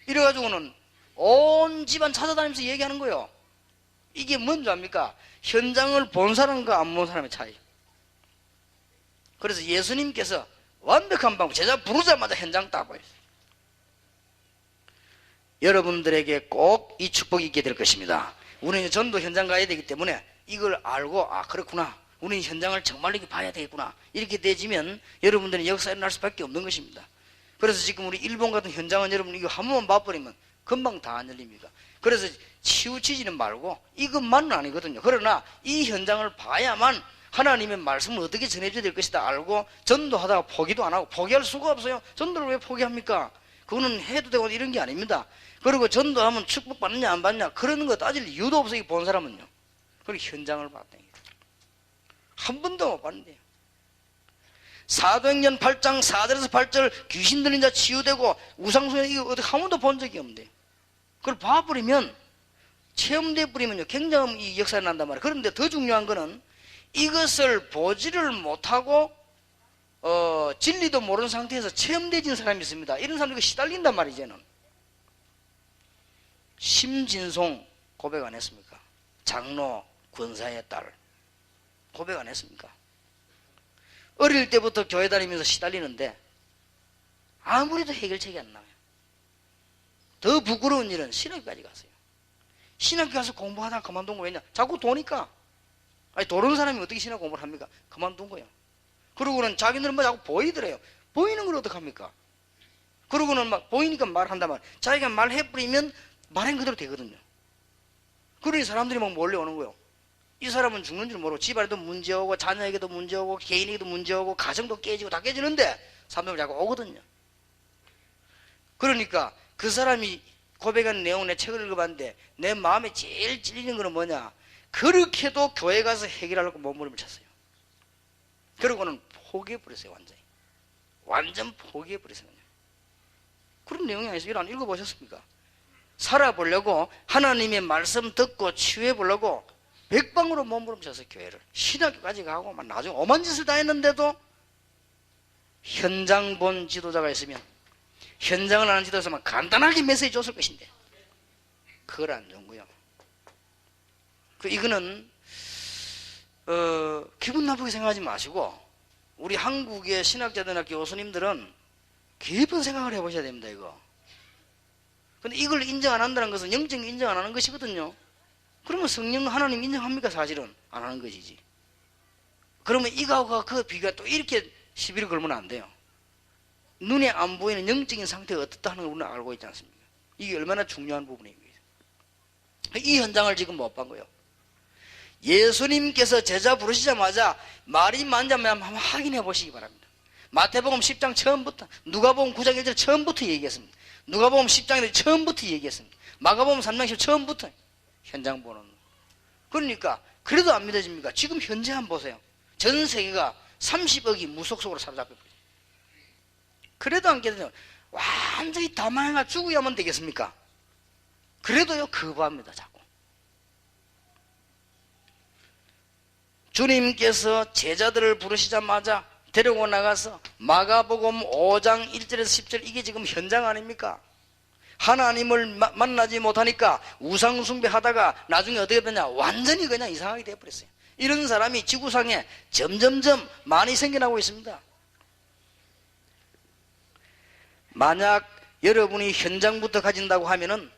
이래가지고는 온 집안 찾아다니면서 얘기하는 거예요. 이게 뭔지 압니까? 현장을 본 사람과 안 본 사람의 차이. 그래서 예수님께서 완벽한 방법, 제자 부르자마자 현장 딱 보여요. 여러분들에게 꼭 이 축복이 있게 될 것입니다. 우리는 전도 현장 가야 되기 때문에 이걸 알고 아 그렇구나 우리는 현장을 정말 이렇게 봐야 되겠구나 이렇게 되지면 여러분들은 역사에 일어날 수밖에 없는 것입니다. 그래서 지금 우리 일본 같은 현장은 여러분 이거 한 번만 봐버리면 금방 다 안 열립니다. 그래서 치우치지는 말고 이것만은 아니거든요. 그러나 이 현장을 봐야만 하나님의 말씀을 어떻게 전해줘야 될 것이다 알고 전도하다가 포기도 안 하고 포기할 수가 없어요. 전도를 왜 포기합니까? 그거는 해도 되고 이런 게 아닙니다. 그리고 전도하면 축복받느냐 안 받느냐 그런 거 따질 이유도 없어요. 본 사람은요. 그리고 현장을 봤다. 한 번도 못 봤는데요. 사도행전 8장 4절에서 8절 귀신 들린 자 치유되고 우상숭배 이거 어떻게 한 번도 본 적이 없는데 그걸 봐버리면 체험돼 버리면요 굉장한 이 역사가 난단 말이에요. 그런데 더 중요한 거는 이것을 보지를 못하고 진리도 모르는 상태에서 체험되진 사람이 있습니다. 이런 사람들이 시달린단 말이죠. 쟤는. 심진송 고백 안 했습니까? 장로 권사의 딸 고백 안 했습니까? 어릴 때부터 교회 다니면서 시달리는데 아무래도 해결책이 안 나와요. 더 부끄러운 일은 신학교까지 갔어요. 신학교 가서 공부하다가 그만둔 거 왜냐? 자꾸 도니까. 아니, 도는 사람이 어떻게 신학 공부를 합니까? 그만둔 거예요. 그러고는 자기들은 뭐 자꾸 보이더래요. 보이는 걸 어떡합니까? 그러고는 막 보이니까 말한다만 자기가 말해버리면 말한 그대로 되거든요. 그러니 사람들이 막 몰려오는 거예요. 이 사람은 죽는 줄 모르고 집안에도 문제오고 자녀에게도 문제오고 개인에게도 문제오고 가정도 깨지고 다 깨지는데 사람들 자꾸 오거든요. 그러니까 그 사람이 고백한 내용 내 책을 읽어봤는데 내 마음에 제일 찔리는 거는 뭐냐? 그렇게도 교회 가서 해결하려고 몸부림을 쳤어요. 그러고는 포기해버렸어요. 완전 포기해버렸어요. 그런 내용이 아니어서 이거 안 읽어보셨습니까? 살아보려고 하나님의 말씀 듣고 치유해보려고 백방으로 몸부림쳐서 교회를 신학교까지 가고 막 나중에 오만 짓을 다 했는데도 현장 본 지도자가 있으면 현장을 아는 지도자만 간단하게 메시지 줬을 것인데 그걸 안 준 거예요. 이거는 기분 나쁘게 생각하지 마시고 우리 한국의 신학자들이나 교수님들은 깊은 생각을 해보셔야 됩니다. 이거. 근데 이걸 인정 안 한다는 것은 영적인 인정 안 하는 것이거든요. 그러면 성령 하나님 인정합니까? 사실은 안 하는 것이지. 그러면 이거하고 그 비교가 또 이렇게 시비를 걸면 안 돼요. 눈에 안 보이는 영적인 상태가 어떻다 하는 걸 우리는 알고 있지 않습니까? 이게 얼마나 중요한 부분입니다. 이 현장을 지금 못 본 거예요. 예수님께서 제자 부르시자마자 말이 많자면 한번 확인해 보시기 바랍니다. 마태복음 10장 처음부터, 누가복음 9장 1절 처음부터 얘기했습니다. 누가복음 10장 1절 처음부터 얘기했습니다. 마가복음 3장 10 처음부터 현장 보는. 그러니까 그래도 안 믿어집니까? 지금 현재 한번 보세요. 전 세계가 30억이 무속 속으로 사로잡혀버려요. 그래도 안 깨닫죠. 완전히 다 망해가 죽어야만 되겠습니까? 그래도요 거부합니다. 자꾸. 주님께서 제자들을 부르시자마자 데리고 나가서 마가복음 5장 1절에서 10절 이게 지금 현장 아닙니까? 하나님을 만나지 못하니까 우상숭배 하다가 나중에 어떻게 되냐? 완전히 그냥 이상하게 되어버렸어요. 이런 사람이 지구상에 점점점 많이 생겨나고 있습니다. 만약 여러분이 현장부터 가진다고 하면은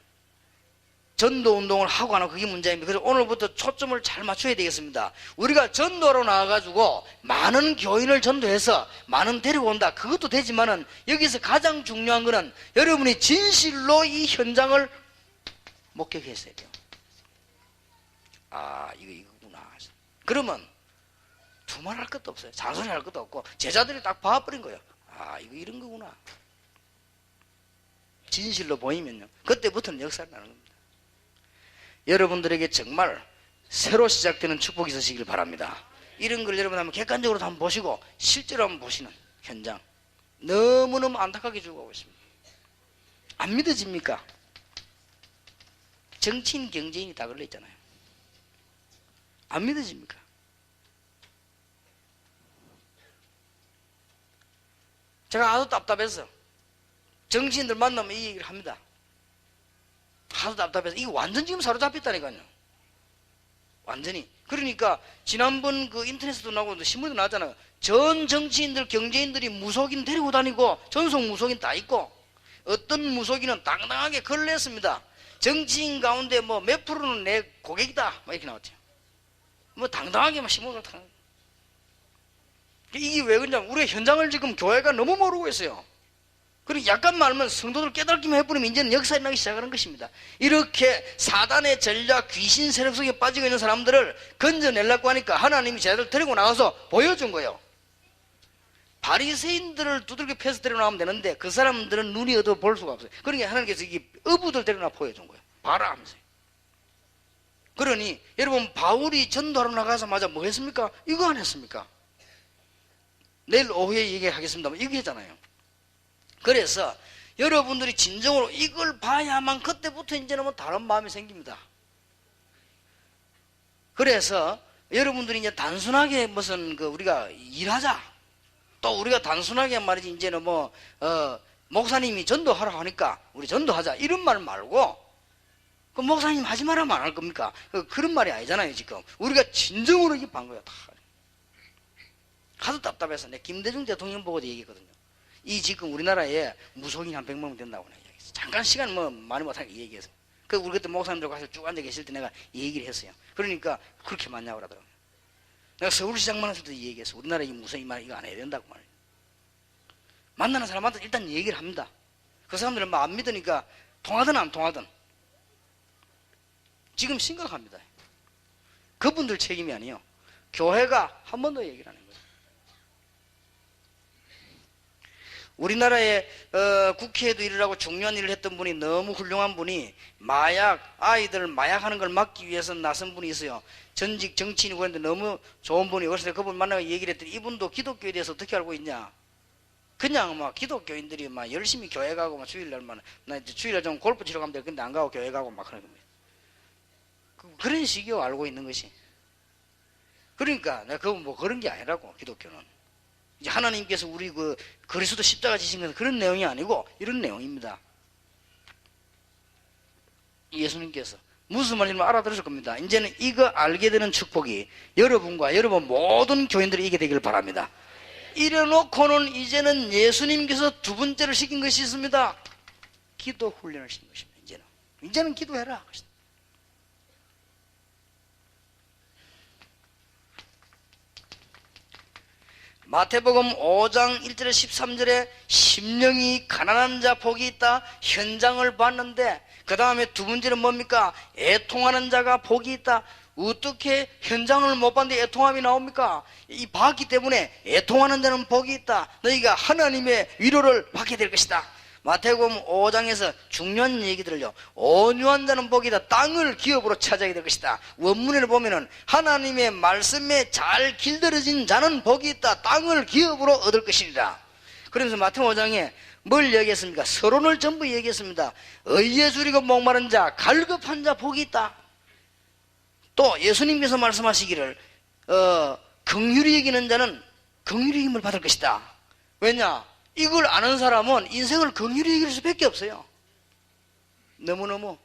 전도운동을 하고 안 하고 그게 문제입니다. 그래서 오늘부터 초점을 잘 맞춰야 되겠습니다. 우리가 전도로 나와가지고 많은 교인을 전도해서 많은 데리고 온다. 그것도 되지만은 여기서 가장 중요한 거는 여러분이 진실로 이 현장을 목격했어야 돼요. 아, 이거구나. 그러면 두말할 것도 없어요. 잔소리 할 것도 없고 제자들이 딱 봐버린 거예요. 아, 이거 이런 거구나. 진실로 보이면요. 그때부터는 역사를 나는 겁니다. 여러분들에게 정말 새로 시작되는 축복이 있으시길 바랍니다. 이런 걸 여러분 한번 객관적으로 한번 보시고 실제로 한번 보시는 현장. 너무너무 안타깝게 죽어가고 있습니다. 안 믿어집니까? 정치인, 경제인이 다 걸려있잖아요. 안 믿어집니까? 제가 아주 답답해서 정치인들 만나면 이 얘기를 합니다. 하도 답답해서 이게 완전 지금 사로잡혔다니까요. 완전히. 그러니까 지난번 그 인터넷에도 나오고 신문도 나왔잖아요. 전 정치인들, 경제인들이 무속인 데리고 다니고 전속 무속인 다 있고 어떤 무속인은 당당하게 글을 냈습니다. 정치인 가운데 뭐 몇 프로는 내 고객이다. 뭐 이렇게 나왔죠. 뭐 당당하게 막 신문을 타. 이게 왜 그러냐면 우리가 현장을 지금 교회가 너무 모르고 있어요. 그리고 약간 말하면 성도들 깨닫기만 해버리면 이제는 역사에 나기 시작하는 것입니다. 이렇게 사단의 전략, 귀신 세력 속에 빠지고 있는 사람들을 건져내려고 하니까 하나님이 제자들 데리고 나가서 보여준 거예요. 바리새인들을 두들겨 패서 데리고 나가면 되는데 그 사람들은 눈이 어두워 볼 수가 없어요. 그러니까 하나님께서 이 어부들 데리고 나가 보여준 거예요. 봐라 하면서. 그러니 여러분 바울이 전도하러 나가자마자 뭐 했습니까? 이거 안 했습니까? 내일 오후에 얘기하겠습니다만 이거 했잖아요. 그래서 여러분들이 진정으로 이걸 봐야만 그때부터 이제는 뭐 다른 마음이 생깁니다. 그래서 여러분들이 이제 단순하게 무슨 우리가 일하자. 또 우리가 단순하게 말이지 이제는 목사님이 전도하라 하니까 우리 전도하자. 이런 말 말고 그 목사님 하지 말라면 안 할 겁니까? 그런 말이 아니잖아요, 지금. 우리가 진정으로 이게 반 거야, 다. 하도 답답해서 내 김대중 대통령 보고도 얘기했거든요. 이 지금 우리나라에 무속인 한 100명 된다고 내가 얘기했어. 잠깐 시간 뭐 많이 못하게 얘기해서. 그 우리 그때 목사님들 가서 쭉 앉아 계실 때 내가 이 얘기를 했어요. 그러니까 그렇게 많냐고 그러더라고요. 내가 서울시장만 했을 때 이 얘기했어. 우리나라 이 무속인 말 이거 안 해야 된다고 말이에요. 만나는 사람한테 일단 얘기를 합니다. 그 사람들은 막 안 믿으니까 통하든 안 통하든 지금 심각합니다. 그분들 책임이 아니에요. 교회가 한 번 더 얘기를 하는 거예요. 우리나라에 국회에도 일을 하고 중요한 일을 했던 분이 너무 훌륭한 분이 아이들 마약하는 걸 막기 위해서 나선 분이 있어요. 전직 정치인이고 그런데 너무 좋은 분이. 그래서 그분 만나서 얘기를 했더니 이분도 기독교에 대해서 어떻게 알고 있냐. 그냥 막 기독교인들이 막 열심히 교회 가고 막 주일날만 나 이제 주일날 좀 골프 치러 가면 돼. 근데 안 가고 교회 가고 막 그런 겁니다. 그런 식이요 알고 있는 것이. 그러니까 내가 그건 뭐 그런 게 아니라고. 기독교는 이제 하나님께서 우리 그 그리스도 십자가 지신 것은 그런 내용이 아니고 이런 내용입니다. 예수님께서 무슨 말인지 알아들으실 겁니다. 이제는 이거 알게 되는 축복이 여러분과 여러분 모든 교인들이 이게 되길 바랍니다. 이래놓고는 이제는 예수님께서 두 번째를 시킨 것이 있습니다. 기도 훈련을 시킨 것입니다. 이제는 기도해라. 마태복음 5장 1절에 13절에 심령이 가난한 자 복이 있다. 현장을 봤는데 그 다음에 두 번째는 뭡니까? 애통하는 자가 복이 있다. 어떻게 현장을 못 봤는데 애통함이 나옵니까? 이 봤기 때문에 애통하는 자는 복이 있다. 너희가 하나님의 위로를 받게 될 것이다. 마태복음 5장에서 중요한 얘기들을요. 온유한 자는 복이다. 땅을 기업으로 차지하게 될 것이다. 원문을 보면은 하나님의 말씀에 잘 길들여진 자는 복이 있다. 땅을 기업으로 얻을 것이니라. 그러면서 마태복음 5장에 뭘 얘기했습니까? 서론을 전부 얘기했습니다. 의에 줄이고 목마른 자, 갈급한 자 복이 있다. 또 예수님께서 말씀하시기를 긍휼히 여기는 자는 긍휼히 힘을 받을 것이다. 왜냐? 이걸 아는 사람은 인생을 긍휼히 여길 수밖에 없어요. 너무너무.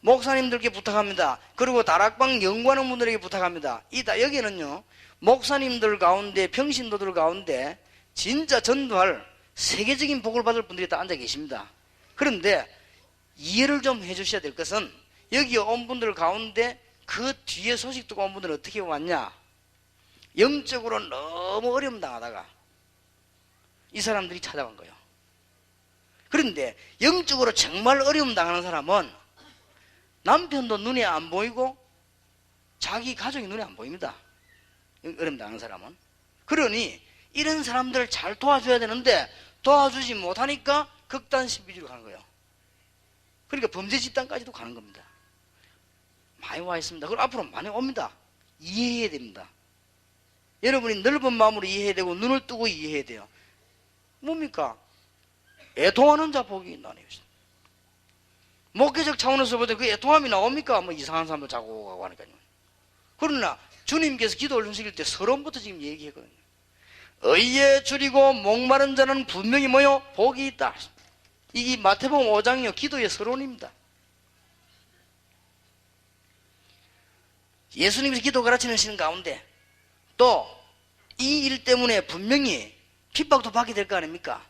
목사님들께 부탁합니다. 그리고 다락방 연구하는 분들에게 부탁합니다. 여기는요 목사님들 가운데 평신도들 가운데 진짜 전도할 세계적인 복을 받을 분들이 다 앉아 계십니다. 그런데 이해를 좀 해주셔야 될 것은 여기 온 분들 가운데 그 뒤에 소식 듣고 온 분들은 어떻게 왔냐? 영적으로 너무 어려움 당하다가 이 사람들이 찾아간 거예요. 그런데 영적으로 정말 어려움 당하는 사람은 남편도 눈에 안 보이고 자기 가족이 눈에 안 보입니다. 어려움 당하는 사람은. 그러니 이런 사람들을 잘 도와줘야 되는데 도와주지 못하니까 극단 신비주의로 가는 거예요. 그러니까 범죄 집단까지도 가는 겁니다. 많이 와 있습니다. 그리고 앞으로 많이 옵니다. 이해해야 됩니다. 여러분이 넓은 마음으로 이해해야 되고 눈을 뜨고 이해해야 돼요. 뭡니까? 애통하는 자 복이 있나니. 목회적 차원에서 볼 때 그 애통함이 나옵니까? 뭐 이상한 사람도 자고 가고 하니까요. 그러나 주님께서 기도 올리실 때 서론부터 지금 얘기했거든요. 의에 줄이고 목마른 자는 분명히 뭐요? 복이 있다. 이게 마태복음 5장이요 기도의 서론입니다. 예수님께서 기도 가르치시는 가운데 또 이 일 때문에 분명히 핍박도 받게 될 거 아닙니까?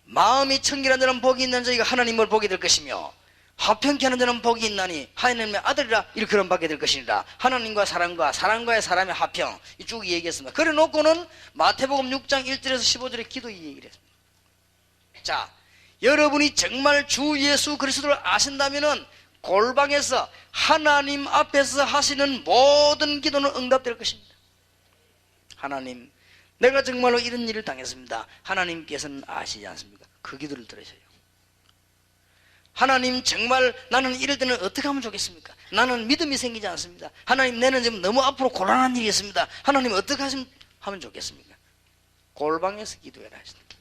마음이 청결한 자는 복이 있는 자가 하나님을 보게 될 것이며 화평케 하는 자는 복이 있나니 하나님의 아들이라 이렇게 받게 될 것이니라. 하나님과 사람과의 사람의 화평 이 쭉 얘기했습니다. 그래 놓고는 마태복음 6장 1절에서 15절에 기도 이 얘기를 했습니다. 자, 여러분이 정말 주 예수 그리스도를 아신다면은 골방에서 하나님 앞에서 하시는 모든 기도는 응답될 것입니다. 하나님, 내가 정말로 이런 일을 당했습니다. 하나님께서는 아시지 않습니까? 그 기도를 들으셔요. 하나님, 정말 나는 이럴 때는 어떻게 하면 좋겠습니까? 나는 믿음이 생기지 않습니다. 하나님, 나는 지금 너무 앞으로 곤란한 일이 있습니다. 하나님, 어떻게 하면 좋겠습니까? 골방에서 기도해라 하십니다.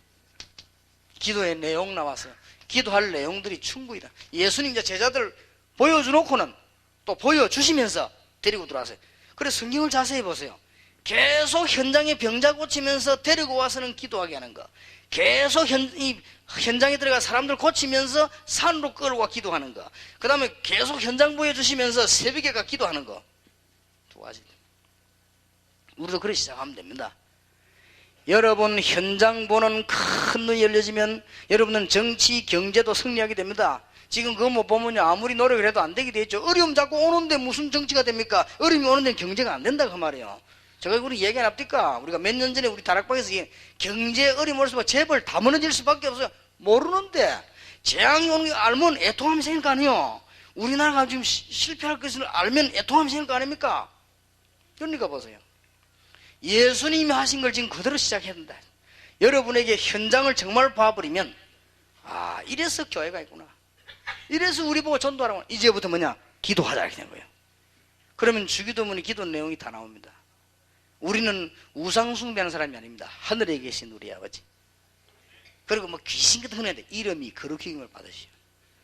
기도의 내용 나와서 기도할 내용들이 충분히다. 예수님 제자들 보여주놓고는 또 보여주시면서 데리고 들어와서요. 그래서 성경을 자세히 보세요. 계속 현장에 병자 고치면서 데리고 와서는 기도하게 하는 거, 계속 현장에 들어가 사람들 고치면서 산으로 끌어와 기도하는 거, 그 다음에 계속 현장 보여주시면서 새벽에 가 기도하는 거, 두 가지. 우리도 그렇게 시작하면 됩니다. 여러분 현장 보는 큰 눈이 열려지면 여러분은 정치, 경제도 승리하게 됩니다. 지금 그거 못 보면요, 아무리 노력을 해도 안 되게 돼 있죠. 어려움 자꾸 오는데 무슨 정치가 됩니까? 어려움이 오는데 경제가 안 된다 그 말이에요. 제가 우리 얘기 안 합니까? 우리가 몇 년 전에 우리 다락방에서 경제 어려움 올 수밖에, 재벌 다 무너질 수밖에 없어요. 모르는데 재앙이 오는 게 알면 애통함이 생길 거 아니에요. 우리나라가 지금 실패할 것을 알면 애통함이 생길 거 아닙니까? 그러니까 보세요. 예수님이 하신 걸 지금 그대로 시작해야 된다. 여러분에게 현장을 정말 봐버리면, 아, 이래서 교회가 있구나. 이래서 우리 보고 전도하라고. 이제부터 뭐냐? 기도하자 이렇게 된 거예요. 그러면 주기도문의 기도 내용이 다 나옵니다. 우리는 우상 숭배하는 사람이 아닙니다. 하늘에 계신 우리 아버지. 그리고 뭐 귀신 같은 흔한데 이름이 거룩히 힘을 받으시오.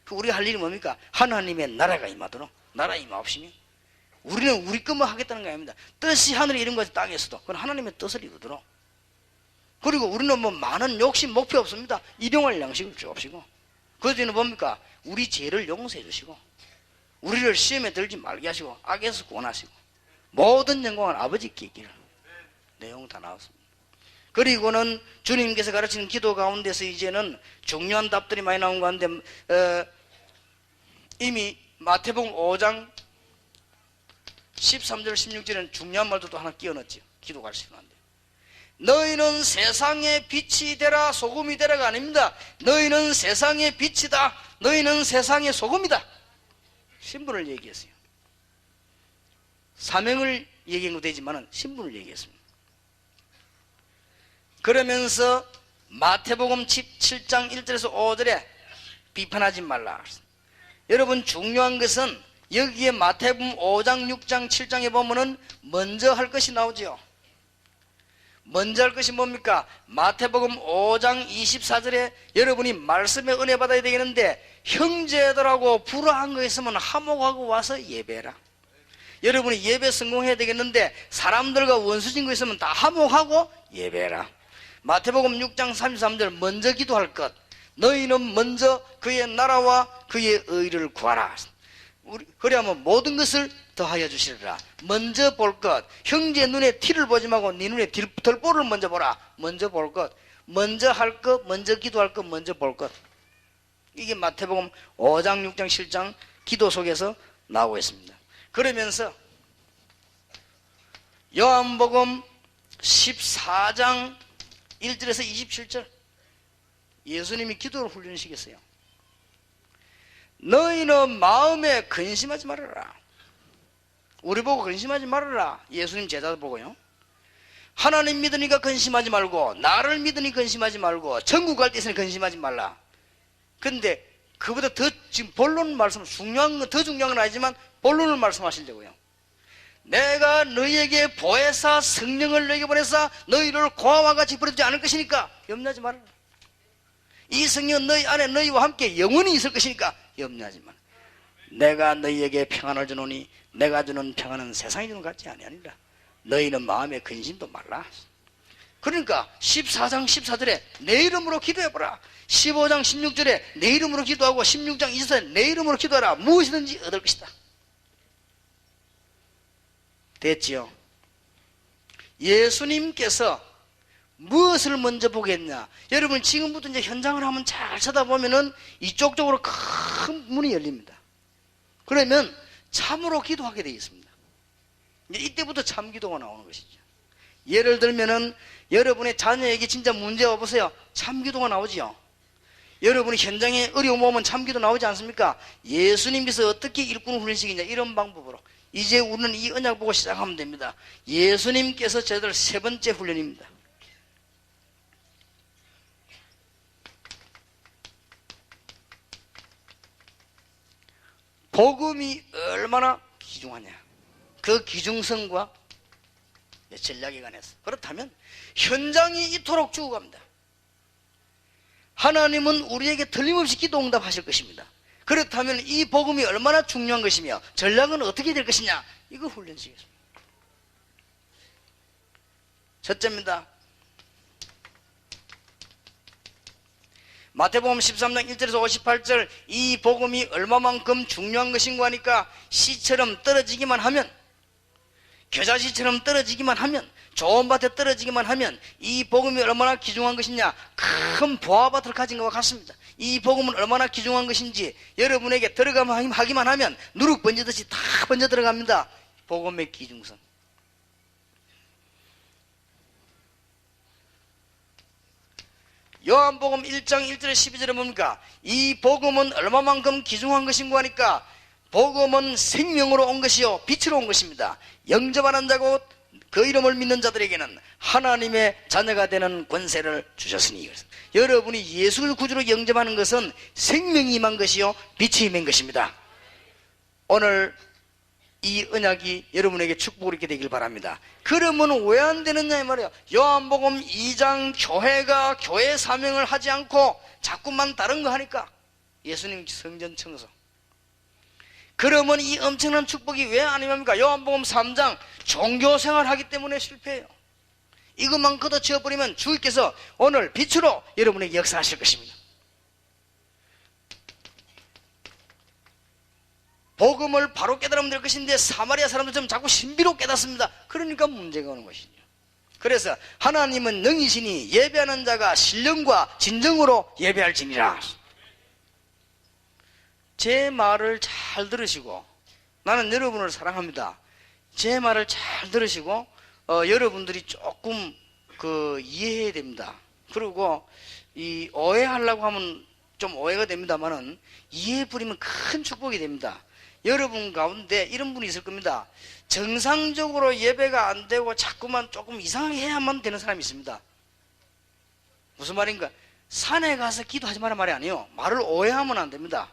그 우리가 할 일이 뭡니까? 하나님의 나라가 임하도록. 나라 임하옵시면 우리는 우리 것만 하겠다는 거 아닙니다. 뜻이 하늘에 이룬 것이 땅에서도 그건 하나님의 뜻을 이루도록. 그리고 우리는 뭐 많은 욕심 목표 없습니다. 일용할 양식을 주옵시고, 그 뒤에는 뭡니까? 우리 죄를 용서해 주시고, 우리를 시험에 들지 말게 하시고, 악에서 구원하시고, 모든 영광은 아버지께 있기를. 내용 다 나왔습니다. 그리고는 주님께서 가르치는 기도 가운데서 이제는 중요한 답들이 많이 나온 가운데 이미 마태복음 5장 13절 16절에는 중요한 말도 또 하나 끼워 넣었죠. 기도 가르치는데 너희는 세상의 빛이 되라 소금이 되라가 아닙니다. 너희는 세상의 빛이다. 너희는 세상의 소금이다. 신분을 얘기했어요. 사명을 얘기한 것도 되지만 신분을 얘기했습니다. 그러면서 마태복음 7장 1절에서 5절에 비판하지 말라. 여러분 중요한 것은 여기에 마태복음 5장 6장 7장에 보면은 먼저 할 것이 나오죠. 먼저 할 것이 뭡니까? 마태복음 5장 24절에 여러분이 말씀의 은혜 받아야 되겠는데 형제들하고 불화한 거 있으면 화목하고 와서 예배해라. 여러분이 예배 성공해야 되겠는데 사람들과 원수진 거 있으면 다 화목하고 예배해라. 마태복음 6장 33절 먼저 기도할 것. 너희는 먼저 그의 나라와 그의 의를 구하라. 그래야만 모든 것을 더하여 주시리라. 먼저 볼 것. 형제 눈에 티를 보지 말고 네 눈에 덜보를 먼저 보라. 먼저 볼 것. 먼저 할 것, 먼저 기도할 것, 먼저 볼 것. 이게 마태복음 5장 6장 7장 기도 속에서 나오고 있습니다. 그러면서 요한복음 14장 1절에서 27절 예수님이 기도를 훈련시켰어요. 너희는 마음에 근심하지 말아라. 우리 보고 근심하지 말아라. 예수님 제자들 보고요. 하나님 믿으니까 근심하지 말고, 나를 믿으니 근심하지 말고, 천국 갈 때 있으니 근심하지 말라. 근데 그보다 더 지금 본론 말씀, 더 중요한 건 아니지만 본론을 말씀하시려고요. 내가 너희에게 보혜사 성령을 너희에게 보내사 너희를 고아와 같이 버려두지 않을 것이니까 염려하지 말아라. 이 성령은 너희 안에 너희와 함께 영원히 있을 것이니까 염려하지 마라. 내가 너희에게 평안을 주노니 내가 주는 평안은 세상이 주는 것 같지 아니하니라. 너희는 마음에 근심도 말라. 그러니까 14장 14절에 내 이름으로 기도해보라. 15장 16절에 내 이름으로 기도하고 16장 20절에 내 이름으로 기도하라. 무엇이든지 얻을 것이다. 됐지요? 예수님께서 무엇을 먼저 보겠냐? 여러분 지금부터 이제 현장을 한번 잘 쳐다보면은 이쪽 쪽으로 큰 문이 열립니다. 그러면 참으로 기도하게 되어 있습니다. 이제 이때부터 참 기도가 나오는 것이죠. 예를 들면은 여러분의 자녀에게 진짜 문제 와보세요. 참 기도가 나오지요. 여러분이 현장에 어려움 오면 참 기도 나오지 않습니까? 예수님께서 어떻게 일꾼 훈련시키냐 이런 방법으로 이제 우리는 이 언약 보고 시작하면 됩니다. 예수님께서 저희들 세 번째 훈련입니다. 복음이 얼마나 귀중하냐, 그 귀중성과 전략에 관해서. 그렇다면 현장이 이토록 죽어갑니다. 하나님은 우리에게 틀림없이 기도 응답하실 것입니다. 그렇다면 이 복음이 얼마나 중요한 것이며 전략은 어떻게 될 것이냐, 이거 훈련시켰습니다. 첫째입니다. 마태복음 13장 1절에서 58절 이 복음이 얼마만큼 중요한 것인가 하니까 씨처럼 떨어지기만 하면 겨자씨처럼 떨어지기만 하면, 좋은 밭에 떨어지기만 하면 이 복음이 얼마나 귀중한 것이냐, 큰 보화밭을 가진 것과 같습니다. 이 복음은 얼마나 귀중한 것인지 여러분에게 들어가면 하기만 하면 누룩 번지듯이 다 번져 들어갑니다. 복음의 귀중성. 요한복음 1장 1절에 12절에 뭡니까? 이 복음은 얼마만큼 귀중한 것인가 하니까, 복음은 생명으로 온 것이요 빛으로 온 것입니다. 영접하는 자고 그 이름을 믿는 자들에게는 하나님의 자녀가 되는 권세를 주셨으니. 여러분이 예수를 구주로 영접하는 것은 생명이 임한 것이요 빛이 임한 것입니다. 오늘 이 언약이 여러분에게 축복을 있게 되길 바랍니다. 그러면 왜 안 되느냐 이 말이에요. 요한복음 2장 교회가 교회 사명을 하지 않고 자꾸만 다른 거 하니까, 예수님 성전 청소. 그러면 이 엄청난 축복이 왜 아닙니까? 요한복음 3장 종교생활 하기 때문에 실패해요. 이것만 걷어치워버리면 주께서 오늘 빛으로 여러분에게 역사하실 것입니다. 복음을 바로 깨달으면 될 것인데 사마리아 사람들처럼 자꾸 신비로 깨닫습니다. 그러니까 문제가 오는 것이죠. 그래서 하나님은 영이시니 예배하는 자가 신령과 진정으로 예배할지니라. 제 말을 잘 들으시고, 나는 여러분을 사랑합니다. 제 말을 잘 들으시고 여러분들이 조금 이해해야 됩니다. 그리고 이 오해하려고 하면 좀 오해가 됩니다만은 이해해 버리면 큰 축복이 됩니다. 여러분 가운데 이런 분이 있을 겁니다. 정상적으로 예배가 안 되고 자꾸만 조금 이상하게 해야만 되는 사람이 있습니다. 무슨 말인가? 산에 가서 기도하지 말란 말이 아니에요. 말을 오해하면 안 됩니다.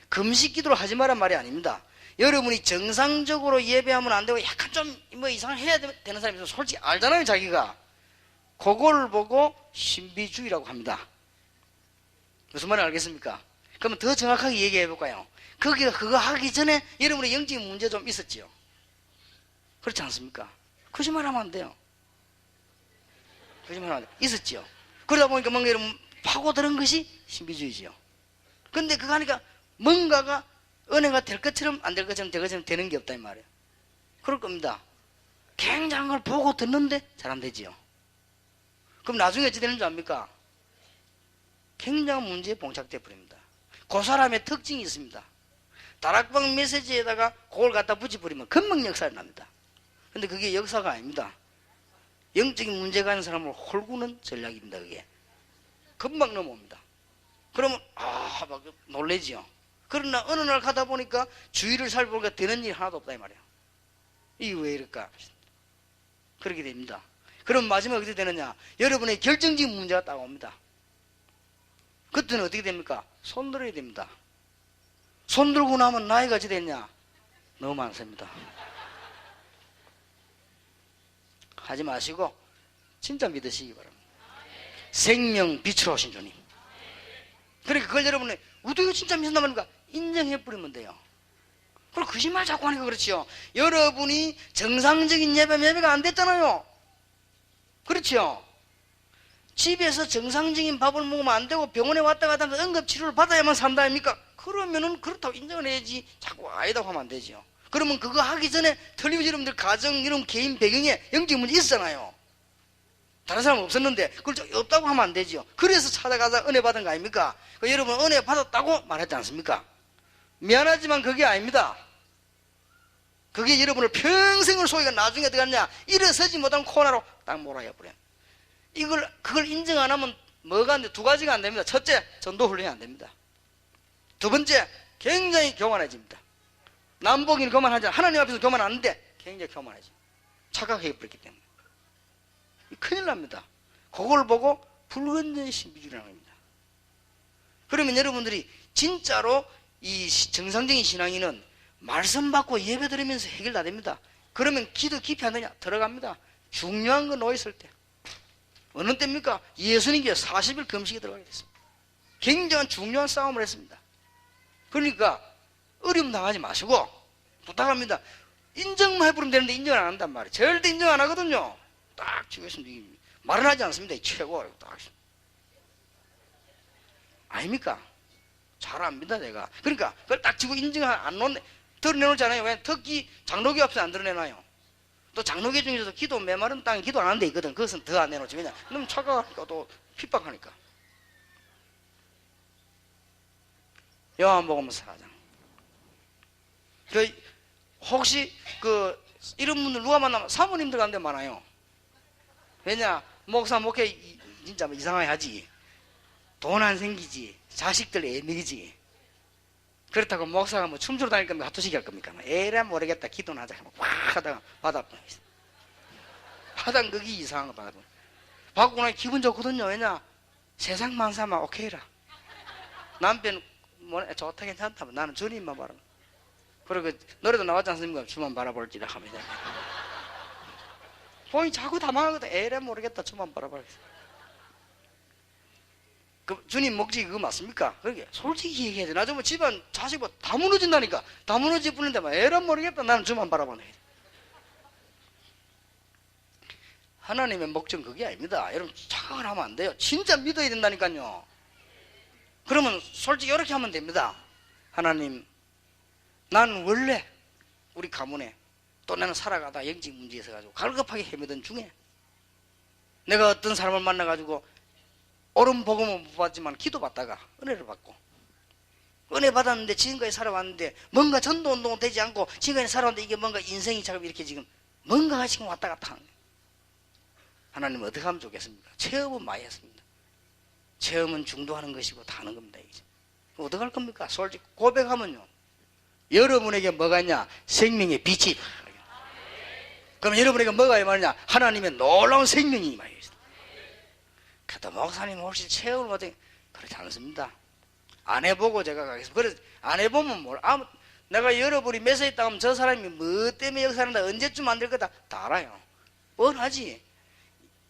금식 기도를 하지 말란 말이 아닙니다. 여러분이 정상적으로 예배하면 안 되고 약간 좀 이상하게 해야 되는 사람이 있어요. 솔직히 알잖아요, 자기가. 그걸 보고 신비주의라고 합니다. 무슨 말인지 알겠습니까? 그러면 더 정확하게 얘기해 볼까요? 그거 하기 전에 여러분의 영적인 문제 좀 있었지요. 그렇지 않습니까? 거짓말하면 안 돼요. 거짓말하면 안 돼요. 있었지요. 그러다 보니까 뭔가 여러분 파고드는 것이 신비주의지요. 근데 그거 하니까 뭔가가 은혜가 될 것처럼 안 될 것처럼 될 것처럼 되는 게 없다 이 말이에요. 그럴 겁니다. 굉장한 걸 보고 듣는데 잘 안 되지요. 그럼 나중에 어찌 되는 줄 압니까? 굉장한 문제에 봉착돼 버립니다. 그 사람의 특징이 있습니다. 다락방 메시지에다가 그걸 갖다 붙여버리면 금방 역사가 납니다. 근데 그게 역사가 아닙니다. 영적인 문제가 있는 사람을 홀구는 전략입니다. 그게 금방 넘어옵니다. 그러면 막 놀래지요. 그러나 어느 날 가다 보니까 주위를 살펴보니까 되는 일이 하나도 없다 이 말이에요. 이게 왜 이럴까? 그렇게 됩니다. 그럼 마지막에 어떻게 되느냐? 여러분의 결정적인 문제가 딱 옵니다. 그때는 어떻게 됩니까? 손 들어야 됩니다. 손 들고 나면 나이가 어찌 됐냐? 너무 많습니다. 하지 마시고 진짜 믿으시기 바랍니다. 생명 빛으로 오신 주님. 그러니까 그걸 여러분이 어떻게 진짜 믿는단 말입니까? 인정해버리면 돼요. 그리고 거짓말 자꾸 하니까 그렇지요. 여러분이 정상적인 예배가 안 됐잖아요. 그렇죠? 집에서 정상적인 밥을 먹으면 안 되고 병원에 왔다 갔다 하면서 응급치료를 받아야만 산다 아닙니까? 그러면은 그렇다고 인정을 해야지 자꾸 아니다고 하면 안 되죠. 그러면 그거 하기 전에 틀림없이 여러분들 가정 이런 개인 배경에 영적인 문제 있었잖아요. 다른 사람은 없었는데 그걸 없다고 하면 안 되죠. 그래서 찾아가서 은혜 받은 거 아닙니까? 여러분 은혜 받았다고 말했지 않습니까? 미안하지만 그게 아닙니다. 그게 여러분을 평생을 속이가 나중에 어떻게 하느냐? 일어서지 못한 코너로 딱 몰아야 버려요. 그걸 인정 안 하면 뭐가 안 돼? 두 가지가 안 됩니다. 첫째, 전도 훈련이 안 됩니다. 두 번째, 굉장히 교만해집니다. 남복이는 교만하지 않아. 하나님 앞에서 교만 안 하는데 굉장히 교만해지. 착각해 버렸기 때문에. 큰일 납니다. 그걸 보고 불건전히 신비주의라는 겁니다. 그러면 여러분들이 진짜로 이 정상적인 신앙인은 말씀 받고 예배 드리면서 해결 다 됩니다. 그러면 기도 깊이 하느냐? 들어갑니다. 중요한 건 놓여 있을 때. 어느 때입니까? 예수님께 40일 금식에 들어가게 됐습니다. 굉장한 중요한 싸움을 했습니다. 그러니까 어려움 당하지 마시고 부탁합니다. 인정만 해버리면 되는데 인정을 안 한단 말이에요. 절대 인정 안 하거든요. 딱 지고 있습니다. 말은 하지 않습니다. 최고. 딱. 아닙니까? 잘 압니다, 내가. 그러니까 그걸 딱 지고 인정 안 놓네. 드러내놓잖아요. 왜? 특히 장로교 앞에서 안 드러내놔요. 또 장로교 중에서도 기도 메마른 땅에 기도 안 하는 데 있거든. 그것은 더 안 내놓지. 왜냐? 너무 차가우니까 또 핍박하니까. 요한복음 4장. 혹시 이런 분들 누가 만나면 사모님들 가운데 많아요. 왜냐? 목사 목회 진짜 이상하게 하지. 돈 안 생기지. 자식들 애먹이지. 그렇다고 목사가 뭐 춤추러 다닐 겁니까? 핫도식이 할 겁니까? 에라 모르겠다. 기도나 하자. 꽉 하다가 받아. 하단 그게 이상한 거 받아. 받고 나니 기분 좋거든요. 왜냐? 세상 만사만 오케이라. 남편 뭐 좋다 괜찮다. 나는 주님만 바라. 그리고 노래도 나왔지 않습니까? 주만 바라볼지라 하면 본인 자꾸 다 망하거든. 에라 모르겠다. 주만 바라볼. 주님 목적이 그거 맞습니까? 그러게 솔직히 얘기해야 돼. 나중에 집안 자식 다 무너진다니까. 다 무너질 뿐인데 막 에라 모르겠다. 나는 주만 바라보네. 하나님의 목적은 그게 아닙니다. 여러분 착각을 하면 안 돼요. 진짜 믿어야 된다니까요. 그러면 솔직히 이렇게 하면 됩니다. 하나님, 나는 원래 우리 가문에 또 나는 살아가다 영적 문제에 있어가지고 갈급하게 헤매던 중에 내가 어떤 사람을 만나가지고 옳은 복음은 못 받지만 기도받다가 은혜를 받고 은혜 받았는데 지금까지 살아왔는데 뭔가 전도운동은 되지 않고 지금까지 살아왔는데 이게 뭔가 인생이 자꾸 이렇게 지금 뭔가가 지금 왔다 갔다 하는 거예요. 하나님 어떻게 하면 좋겠습니까? 체험은 많이 했습니다. 체험은 중도하는 것이고 다 하는 겁니다. 이제 어떻게 할 겁니까? 솔직히 고백하면요, 여러분에게 뭐가 있냐? 생명의 빛이. 그럼 여러분에게 뭐가 있냐? 하나님의 놀라운 생명이 임하여 있습니다. 그래도 목사님 혹시 체험을 못해? 그렇지 않습니다. 안 해보고 제가 가겠습니다. 그래서 안 해보면 내가 여러분이 메시지 있다 하면 저 사람이 뭐 때문에 역사한다, 언제쯤 만들 거다 다 알아요. 뻔하지.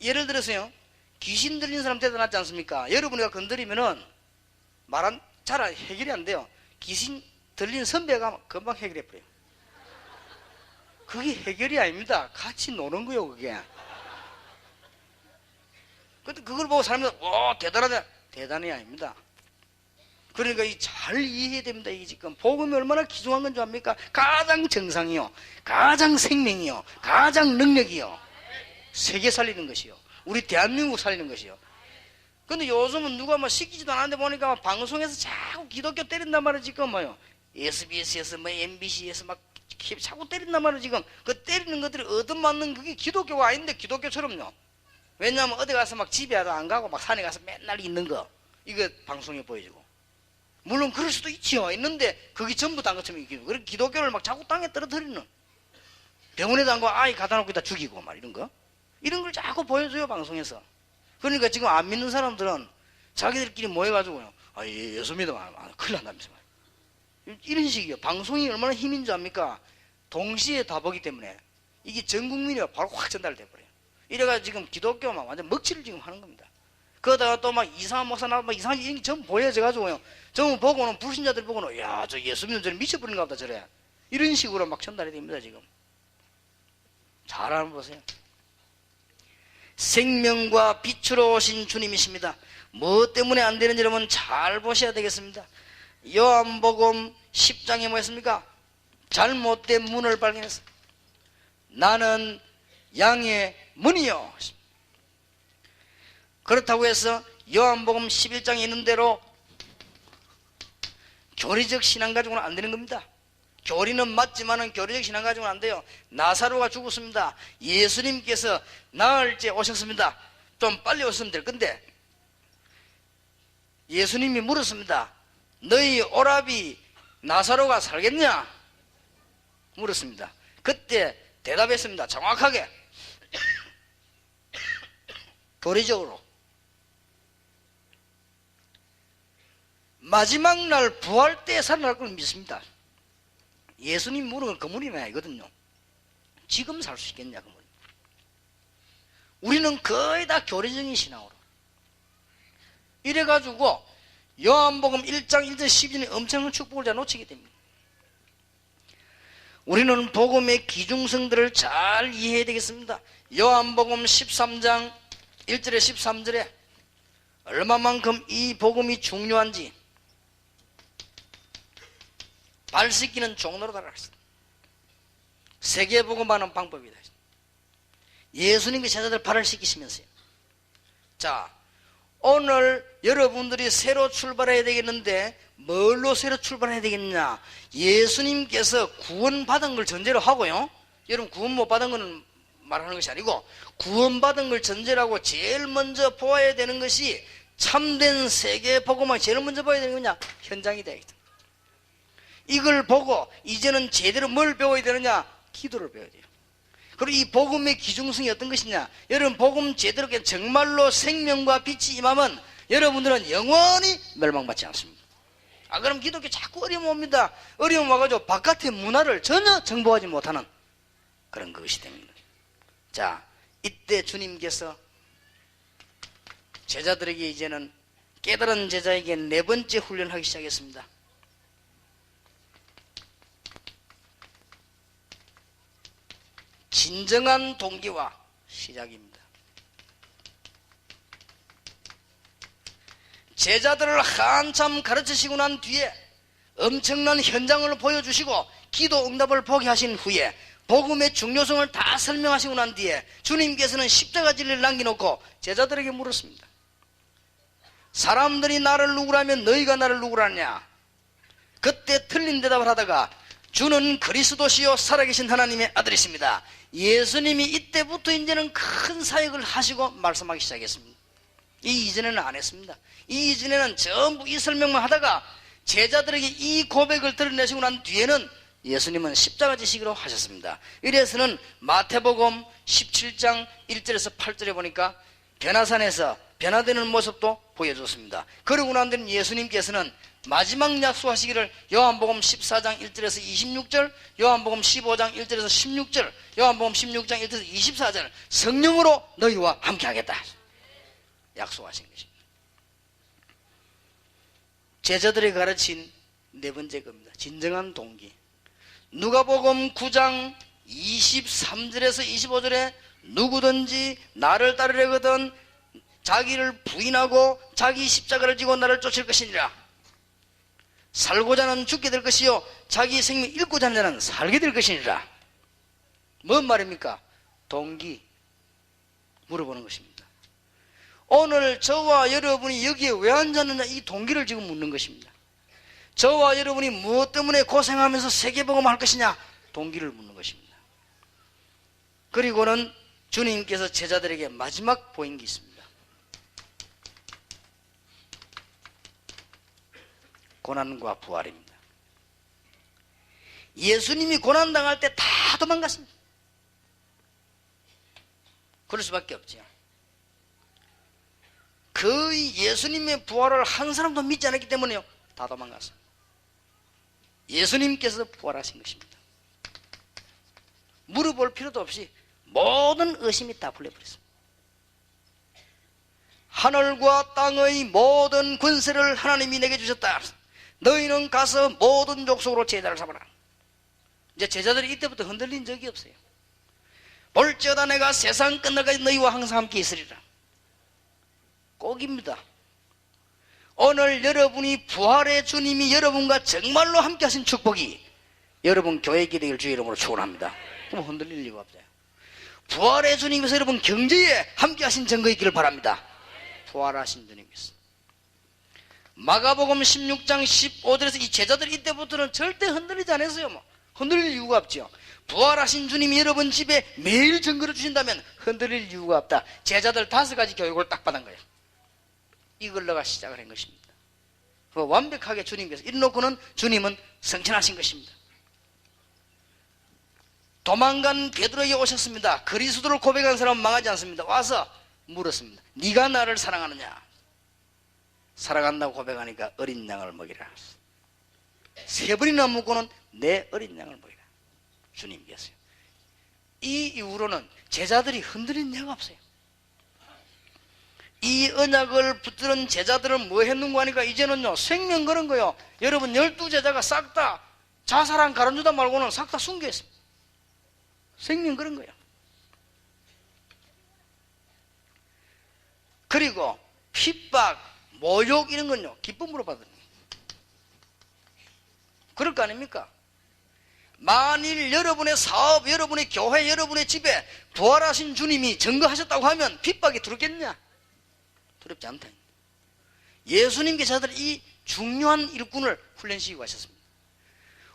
예를 들어서요, 귀신 들린 사람 대단하지 않습니까? 여러분이가 건드리면은 잘 해결이 안 돼요. 귀신 들린 선배가 금방 해결해 버려요. 그게 해결이 아닙니다. 같이 노는 거요, 그게. 근데 그걸 보고 사람들은 대단하다. 대단히 아닙니다. 그러니까 잘 이해해야 됩니다. 이게 지금 복음이 얼마나 귀중한 건 줄 압니까? 가장 정상이요, 가장 생명이요, 가장 능력이요, 세계 살리는 것이요, 우리 대한민국 살리는 것이요. 근데 요즘은 누가 뭐 시키지도 않았는데 보니까 방송에서 자꾸 기독교 때린단 말이야. 지금 뭐요, SBS에서 뭐 MBC에서 막 자꾸 때린단 말이야. 지금 그 때리는 것들이 얻어맞는 그게 기독교가 아닌데 기독교처럼요. 왜냐하면 어디 가서 막 집에도 안 가고 막 산에 가서 맨날 있는 거, 이거 방송에 보여주고. 물론 그럴 수도 있지요. 있는데 그게 전부 다 것처럼 이기고. 그렇게 기독교를 막 자꾸 땅에 떨어뜨리는, 병원에도 안 가고 아이 갖다 놓고 다 죽이고 막 이런 걸 자꾸 보여줘요, 방송에서. 그러니까 지금 안 믿는 사람들은 자기들끼리 모여가지고요, 예수 믿으면 큰일 난다면서. 이런 식이요. 방송이 얼마나 힘인 줄 압니까? 동시에 다 보기 때문에 이게 전 국민이 바로 확 전달돼 버려요. 이래가지고 지금 기독교만 완전 먹칠을 지금 하는 겁니다. 그러다가 또 막 이상한 목사 나와서 막 이상한 일이 전부 보여져가지고요, 전부 보고는 불신자들 보고는 야, 저 예수 믿는 저는 미쳐버린가 보다 저래. 이런 식으로 막 전달이 됩니다. 지금 잘 알아보세요. 생명과 빛으로 오신 주님이십니다. 뭐 때문에 안 되는지 여러분 잘 보셔야 되겠습니다. 요한복음 10장에 뭐였습니까? 잘못된 문을 발견했어. 나는 양의 문이요. 그렇다고 해서 요한복음 11장에 있는 대로 교리적 신앙 가지고는 안 되는 겁니다. 교리는 맞지만은 교리적 신앙 가지고는 안 돼요. 나사로가 죽었습니다. 예수님께서 나흘째 오셨습니다. 좀 빨리 오셨으면 될 건데, 예수님이 물었습니다. 너희 오라비 나사로가 살겠냐? 물었습니다. 그때 대답했습니다. 정확하게 교리적으로. 마지막 날 부활 때 살아날 걸 믿습니다. 예수님 물은 건 그물이 아니거든요. 지금 살 수 있겠냐, 그물. 우리는 거의 다 교리적인 신앙으로. 이래가지고 요한복음 1장 1절 12절에 엄청난 축복을 다 놓치게 됩니다. 우리는 복음의 기중성들을 잘 이해해야 되겠습니다. 요한복음 13장 1절에 13절에 얼마만큼 이 복음이 중요한지 발 씻기는 종로로 달아갔습니다. 세계 복음하는 방법이다. 예수님께 제자들 발을 씻기시면서요. 자, 오늘 여러분들이 새로 출발해야 되겠는데 뭘로 새로 출발해야 되겠냐? 예수님께서 구원받은 걸 전제로 하고요. 여러분 구원 못 받은 거는 말하는 것이 아니고 구원받은 걸 전제로 하고 제일 먼저 보아야 되는 것이 참된 세계 복음을 제일 먼저 봐야 되는 거냐? 현장이 되겠다. 이걸 보고 이제는 제대로 뭘 배워야 되느냐? 기도를 배워야 돼요. 그리고 이 복음의 기중성이 어떤 것이냐? 여러분 복음 제대로 정말로 생명과 빛이 임하면 여러분들은 영원히 멸망받지 않습니다. 그럼 기독교 자꾸 어려움 옵니다. 어려움 와가지고 바깥의 문화를 전혀 정복하지 못하는 그런 것이 됩니다. 자, 이때 주님께서 제자들에게 이제는 깨달은 제자에게 네 번째 훈련하기 시작했습니다. 진정한 동기와 시작입니다. 제자들을 한참 가르치시고 난 뒤에 엄청난 현장을 보여주시고 기도 응답을 보게 하신 후에 복음의 중요성을 다 설명하시고 난 뒤에 주님께서는 십자가 진리를 남겨놓고 제자들에게 물었습니다. 사람들이 나를 누구라면 너희가 나를 누구라냐? 그때 틀린 대답을 하다가 주는 그리스도시요 살아계신 하나님의 아들이십니다. 예수님이 이때부터 이제는 큰 사역을 하시고 말씀하기 시작했습니다. 이 이전에는 안 했습니다. 이 이전에는 전부 이 설명만 하다가 제자들에게 이 고백을 드러내시고 난 뒤에는 예수님은 십자가 지시기로 하셨습니다. 이래서는 마태복음 17장 1절에서 8절에 보니까 변화산에서 변화되는 모습도 보여줬습니다. 그러고 난 뒤는 예수님께서는 마지막 약속하시기를 요한복음 14장 1절에서 26절, 요한복음 15장 1절에서 16절, 요한복음 16장 1절에서 24절 성령으로 너희와 함께 하겠다 약속하신 것입니다. 제자들이 가르친 네 번째 겁니다. 진정한 동기. 누가복음 9장 23절에서 25절에 누구든지 나를 따르려거든 자기를 부인하고 자기 십자가를 지고 나를 쫓을 것이니라. 살고자 하는 죽게 될 것이요 자기 생명 잃고자 하는 자는 살게 될 것이니라. 뭔 말입니까? 동기 물어보는 것입니다. 오늘 저와 여러분이 여기에 왜 앉았느냐 이 동기를 지금 묻는 것입니다. 저와 여러분이 무엇 때문에 고생하면서 세계복음을 할 것이냐 동기를 묻는 것입니다. 그리고는 주님께서 제자들에게 마지막 보인 게 있습니다. 고난과 부활입니다. 예수님이 고난당할 때 다 도망갔습니다. 그럴 수밖에 없죠. 거의 예수님의 부활을 한 사람도 믿지 않았기 때문에요. 다 도망갔습니다. 예수님께서 부활하신 것입니다. 물어볼 필요도 없이 모든 의심이 다 풀려버렸습니다. 하늘과 땅의 모든 권세를 하나님이 내게 주셨다. 너희는 가서 모든 족속으로 제자를 삼아라. 이제 제자들이 이때부터 흔들린 적이 없어요. 볼지어다 내가 세상 끝날까지 너희와 항상 함께 있으리라. 꼭입니다. 오늘 여러분이 부활의 주님이 여러분과 정말로 함께 하신 축복이 여러분 교회 기대기를 주의 이름으로 축원합니다. 그럼 흔들릴 리가 없어요. 부활의 주님께서 여러분 경제에 함께 하신 증거 있기를 바랍니다. 부활하신 주님께서. 마가복음 16장 15절에서 이 제자들이 이때부터는 절대 흔들리지 않았어요. 흔들릴 이유가 없죠. 부활하신 주님이 여러분 집에 매일 증거를 주신다면 흔들릴 이유가 없다. 제자들 5가지 교육을 딱 받은 거예요. 이걸 내가 시작을 한 것입니다. 완벽하게 주님께서 이래놓고는 주님은 성천하신 것입니다. 도망간 베드로에게 오셨습니다. 그리스도를 고백한 사람은 망하지 않습니다. 와서 물었습니다. 네가 나를 사랑하느냐? 사랑한다고 고백하니까 어린 양을 먹이라. 3번이나 묻고는 내 어린 양을 먹이라. 주님께서요. 이 이후로는 제자들이 흔들린 예가 없어요. 이 언약을 붙들은 제자들은 뭐 했는가 하니까 이제는요 생명 그런 거요. 여러분 12제자가 싹 다 자살한 가룟유다 말고는 싹 다 순교했습니다. 생명 그런 거예요. 그리고 핍박, 모욕 이런 건요 기쁨으로 받는 거예요. 그럴 거 아닙니까? 만일 여러분의 사업, 여러분의 교회, 여러분의 집에 부활하신 주님이 증거하셨다고 하면 핍박이 두렵겠냐? 두렵지 않다. 예수님께서 이 중요한 일꾼을 훈련시키고 하셨습니다.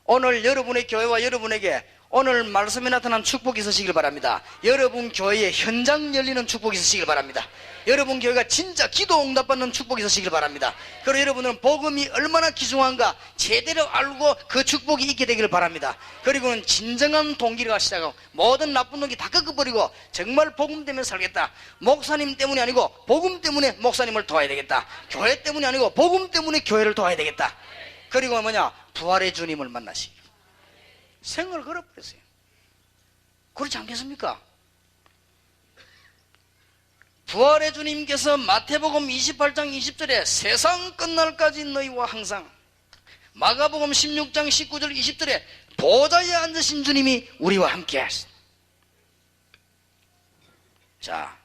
오늘 여러분의 교회와 여러분에게 오늘 말씀에 나타난 축복이 있으시길 바랍니다. 여러분 교회에 현장 열리는 축복이 있으시길 바랍니다. 여러분 교회가 진짜 기도 응답받는 축복이 있으시길 바랍니다. 그리고 여러분들은 복음이 얼마나 귀중한가 제대로 알고 그 축복이 있게 되기를 바랍니다. 그리고는 진정한 동기가 시작하고 모든 나쁜 동기 다 꺾어버리고 정말 복음 때문에 살겠다. 목사님 때문이 아니고 복음 때문에 목사님을 도와야 되겠다. 교회 때문이 아니고 복음 때문에 교회를 도와야 되겠다. 그리고 뭐냐? 부활의 주님을 만나시기. 생을 걸어버렸어요. 그렇지 않겠습니까? 부활의 주님께서 마태복음 28장 20절에 세상 끝날까지 너희와 항상, 마가복음 16장 19절 20절에 보좌에 앉으신 주님이 우리와 함께 하시다. 자,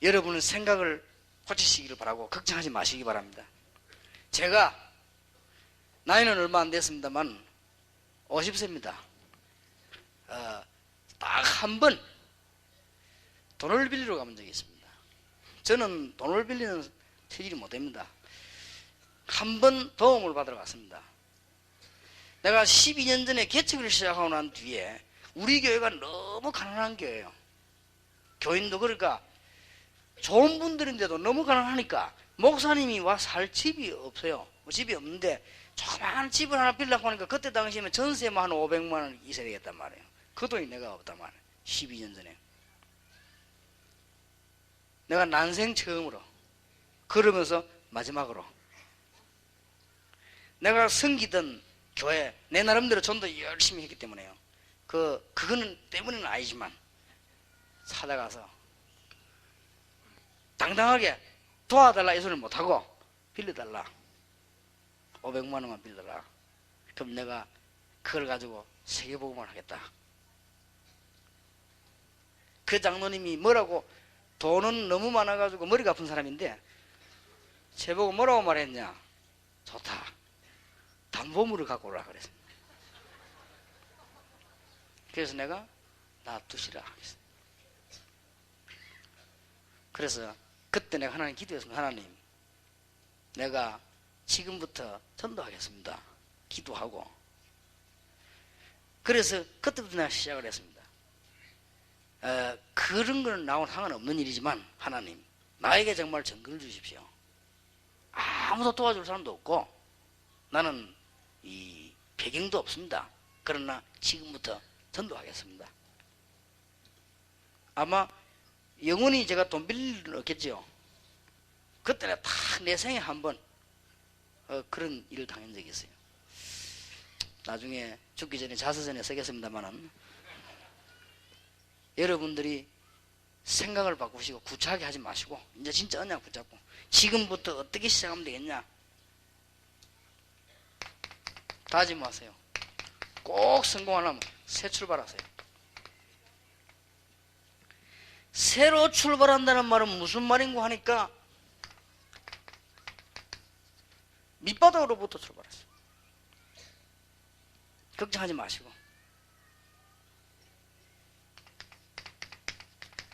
여러분은 생각을 고치시기를 바라고 걱정하지 마시기 바랍니다. 제가 나이는 얼마 안 됐습니다만 50세입니다. 딱 한 번 돈을 빌리러 가본 적이 있습니다. 저는 돈을 빌리는 체질이 못됩니다. 한 번 도움을 받으러 갔습니다. 내가 12년 전에 개척을 시작하고 난 뒤에 우리 교회가 너무 가난한 교회예요. 교인도 그러니까 좋은 분들인데도 너무 가난하니까 목사님이 와 살 집이 없어요. 집이 없는데 조그마한 집을 하나 빌려고 하니까 그때 당시에는 전세만 한 500만 원 있어야 되겠단 말이에요. 그 돈이 내가 없단 말이에요. 12년 전에. 내가 난생 처음으로 그러면서 마지막으로 내가 섬기던 교회 내 나름대로 전도 열심히 했기 때문에요. 그거는 때문에는 아니지만 찾아가서 당당하게 도와달라 이 소리를 못하고 빌려달라. 500만 원만 빌려달라. 그럼 내가 그걸 가지고 세계복음을 하겠다. 그 장로님이 뭐라고 돈은 너무 많아가지고 머리가 아픈 사람인데 제보고 뭐라고 말했냐? 좋다. 담보물을 갖고 오라 그랬어요. 그래서 내가 놔두시라 하겠어요. 그래서 그때 내가 하나님 기도했습니다. 하나님, 내가 지금부터 전도하겠습니다. 기도하고. 그래서 그때부터 내가 시작을 했습니다. 그런 거는 나와 상관없는 일이지만 하나님, 나에게 정말 증거를 주십시오. 아무도 도와줄 사람도 없고 나는 이 배경도 없습니다. 그러나 지금부터 전도하겠습니다. 아마 영원히 제가 돈 빌릴 일은 없겠죠. 그때는 딱 내 생에 한번 그런 일을 당한 적이 있어요. 나중에 죽기 전에 자서전에 쓰겠습니다만은 여러분들이 생각을 바꾸시고 구차하게 하지 마시고 이제 진짜 언약 붙잡고 지금부터 어떻게 시작하면 되겠냐 다짐하세요. 꼭 성공하려면 새 출발하세요. 새로 출발한다는 말은 무슨 말인고 하니까 밑바닥으로부터 출발했어요. 걱정하지 마시고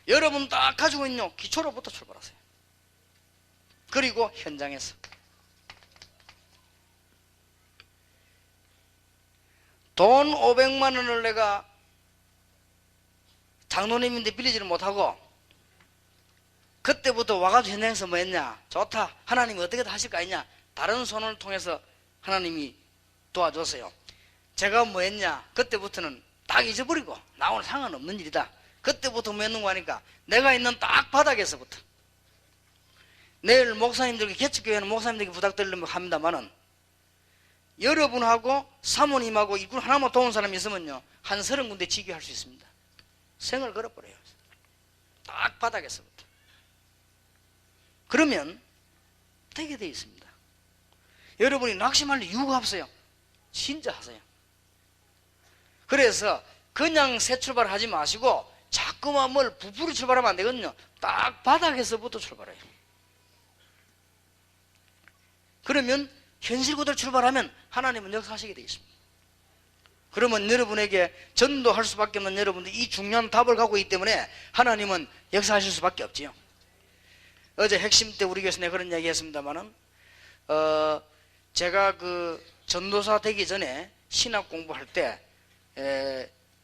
여러분 딱 가지고 있는 기초로부터 출발하세요. 그리고 현장에서 돈 500만 원을 내가 장로님인데 빌리지를 못하고 그때부터 와가지고 현장에서 뭐 했냐? 좋다. 하나님이 어떻게 다 하실 거 아니냐? 다른 손을 통해서 하나님이 도와줬어요. 제가 뭐 했냐? 그때부터는 딱 잊어버리고 나 오늘 상관없는 일이다. 그때부터 뭐 했는 거 하니까 내가 있는 딱 바닥에서부터 내일 목사님들께 개척교회는 목사님들께 부탁드리려고 합니다만은 여러분하고 사모님하고 이군 하나만 도운 사람이 있으면요 한 30군데 지교할 수 있습니다. 생을 걸어버려요. 딱 바닥에서부터. 그러면 되게 되어 있습니다. 여러분이 낙심할 이유가 없어요. 진짜 하세요. 그래서 그냥 새 출발하지 마시고 자꾸만 뭘 부풀이 출발하면 안 되거든요. 딱 바닥에서부터 출발해요. 그러면 현실 그대로 출발하면 하나님은 역사하시게 되어 있습니다. 그러면 여러분에게 전도할 수밖에 없는 여러분들 이 중요한 답을 갖고 있기 때문에 하나님은 역사하실 수밖에 없지요. 어제 핵심 때 우리 교수님 그런 이야기 했습니다만은 제가 그 전도사 되기 전에 신학 공부할 때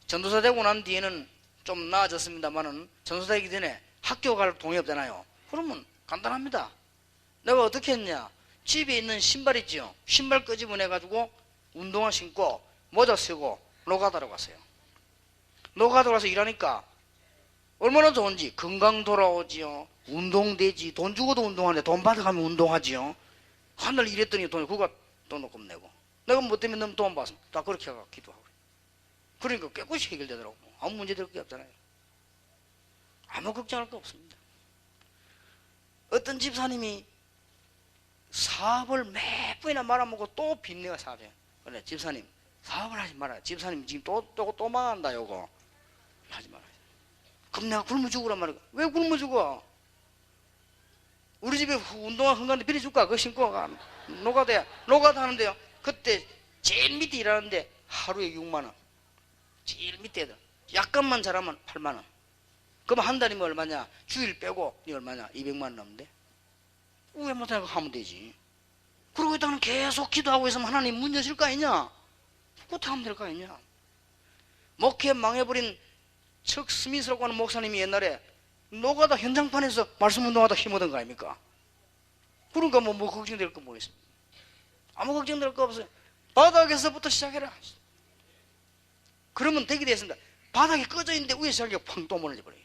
전도사 되고 난 뒤에는 좀 나아졌습니다만은 전도사 되기 전에 학교 갈 돈이 없잖아요. 그러면 간단합니다. 내가 어떻게 했냐? 집에 있는 신발 있지요. 신발 끄집어내 가지고 운동화 신고 모자 쓰고 노가다로 갔어요. 노가다로 가서 일하니까 얼마나 좋은지 건강 돌아오지요. 운동되지. 돈 주고도 운동하는데 돈 받아가면 운동하지요. 한 달 일했더니 돈이 그거 돈 조금 내고 내가 뭐 때문에 너무 돈 받았어. 다 그렇게 하고 기도하고. 그러니까 깨끗이 해결되더라고. 아무 문제 될 게 없잖아요. 아무 걱정할 거 없습니다. 어떤 집사님이 사업을 몇 번이나 말아먹고 또 빚내가 사업이에요. 그래 집사님 사업을 하지 말아요. 집사님 지금 또 망한다 요거. 하지 말아요. 그럼 내가 굶어 죽으란 말이야. 왜 굶어 죽어? 우리 집에 운동화 한가운데 빌려줄까? 그거 신고 가. 노가다 하는데요. 그때 제일 밑에 일하는데 하루에 6만 원. 제일 밑에 애들. 약간만 잘하면 8만 원. 그럼 한 달이면 얼마냐? 주일 빼고 이 얼마냐? 200만 원 남는데. 왜 못하고 하면 되지. 그러고 있다가는 계속 기도하고 있으면 하나님 문 여실 거 아니냐? 그것도 하면 될 거 아니냐? 목회 망해버린 척 스미스라고 하는 목사님이 옛날에 노가다 현장판에서 말씀 운동하다 힘얻은 거 아닙니까? 그러니까 뭐 걱정될 거 뭐 있습니까? 아무 걱정될 거 없어요. 바닥에서부터 시작해라. 그러면 되게 됐습니다. 바닥이 꺼져 있는데 위에 시작해 팡 또 무너져 버려요.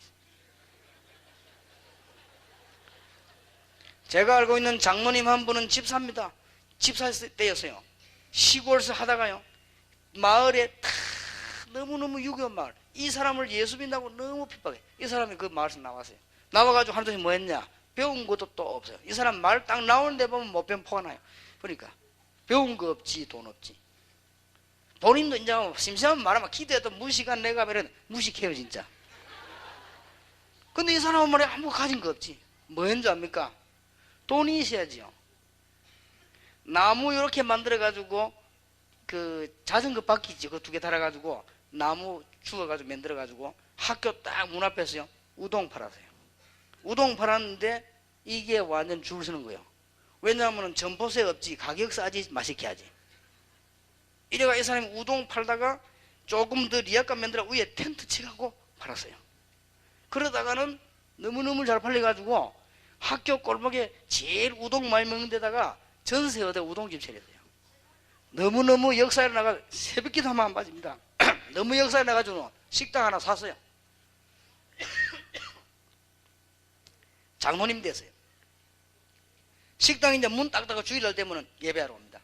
제가 알고 있는 장로님 한 분은 집사입니다. 집사 때였어요. 시골에서 하다가요. 마을에 다 너무너무 유교한 마을. 이 사람을 예수 믿는다고 너무 핍박해. 이 사람이 그 마을에서 나왔어요. 나와가지고 하루 종일 뭐 했냐? 배운 것도 또 없어요. 이 사람 말 딱 나오는 데 보면 못 배운 포가 나요. 그러니까 배운 거 없지 돈 없지. 본인도 이제 심심하면 말하면 기도해도 무식한 내가 이런 무식해요 진짜. 근데 이 사람은 말이야 아무 가진 거 없지. 뭐 했는지 압니까? 돈이 있어야지요. 나무 이렇게 만들어가지고 그 자전거 바퀴 있지. 그 2개 달아가지고 나무 주워가지고 만들어가지고 학교 딱 문 앞에서요. 우동 팔았어요. 우동 팔았는데 이게 완전 줄 서는 거예요. 왜냐하면 점포세 없지. 가격 싸지 맛있게 하지. 이래가 이 사람이 우동 팔다가 조금 더 리아감 만들어 위에 텐트 치고 팔았어요. 그러다가는 너무너무 잘 팔려가지고 학교 골목에 제일 우동 많이 먹는 데다가 전세 얻어 우동집 차렸어요. 너무너무 역사에 나가 새벽기도 하면 안 빠집니다. 너무 역사에 나가지고 식당 하나 샀어요. 장모님 됐어요. 식당 이제 문 딱 닫고 주일날 되면 예배하러 옵니다.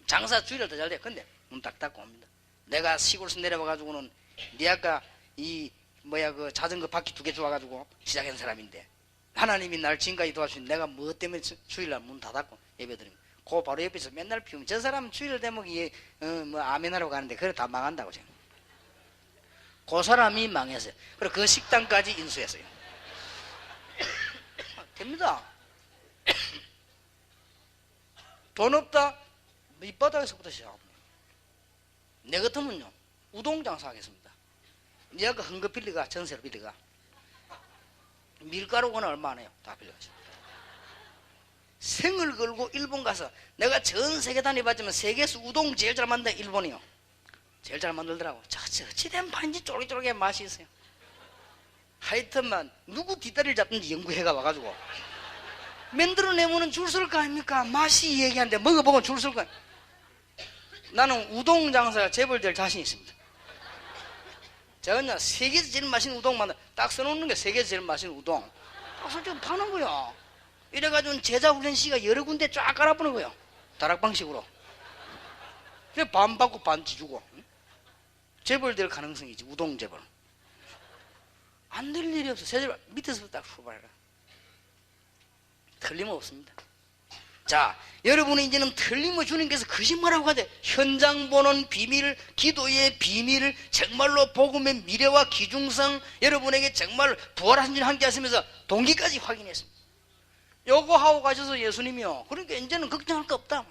장사 주일날 더 잘 돼. 근데 문 딱 닫고 옵니다. 내가 시골에서 내려와가지고는 네 아까 이 그 자전거 바퀴 2개 주워가지고 시작한 사람인데 하나님이 날 지금까지 도와주신 내가 뭐 때문에 주일날 문 다 닫고 예배드립니다. 그 바로 옆에서 맨날 피우면 저 사람 주일 되면 뭐 아멘하러 가는데 그래 다 망한다고 지금. 그 사람이 망했어요. 그리고 그 식당까지 인수했어요. 됩니다. 돈 없다 밑바닥에서부터 시작합니다. 내 같으면요 우동 장사 하겠습니다. 얘가 헌금 빌리가 전세로 빌리가 밀가루는 얼마 안 해요. 다 빌려가지고 생을 걸고 일본 가서 내가 전 세계 다녀봤지만 세계에서 우동 제일 잘 만든 일본이요. 제일 잘 만들더라고. 어찌된 판인지 쫄깃쫄깃한 맛이 있어요. 하여튼만 누구 뒷다리를 잡든지 연구해가 와가지고 만들어내면 줄 설 거 아닙니까? 맛이 얘기하는데 먹어보면 줄 설 거 아닙니까? 나는 우동 장사가 재벌 될 자신 있습니다. 제가 그냥 세계에서 제일 맛있는 우동 만들 딱 써놓는 게 세계에서 제일 맛있는 우동 딱 설정 파는 거야. 이래가지고 제자훈련 씨가 여러 군데 쫙 깔아보는 거예요. 다락방식으로. 그래 반 받고 반 지주고. 재벌 될 가능성이지. 우동 재벌. 안 될 일이 없어. 세재벌 밑에서부터 딱 출발해라. 틀림없습니다. 자, 여러분은 이제는 틀림없이 주님께서 거짓말하고 가자. 현장 보는 비밀, 기도의 비밀을 정말로 복음의 미래와 기중성 여러분에게 정말 부활하신 줄 함께 하시면서 동기까지 확인했습니다. 요거 하고 가셔서 예수님이요. 그러니까 이제는 걱정할 거 없다.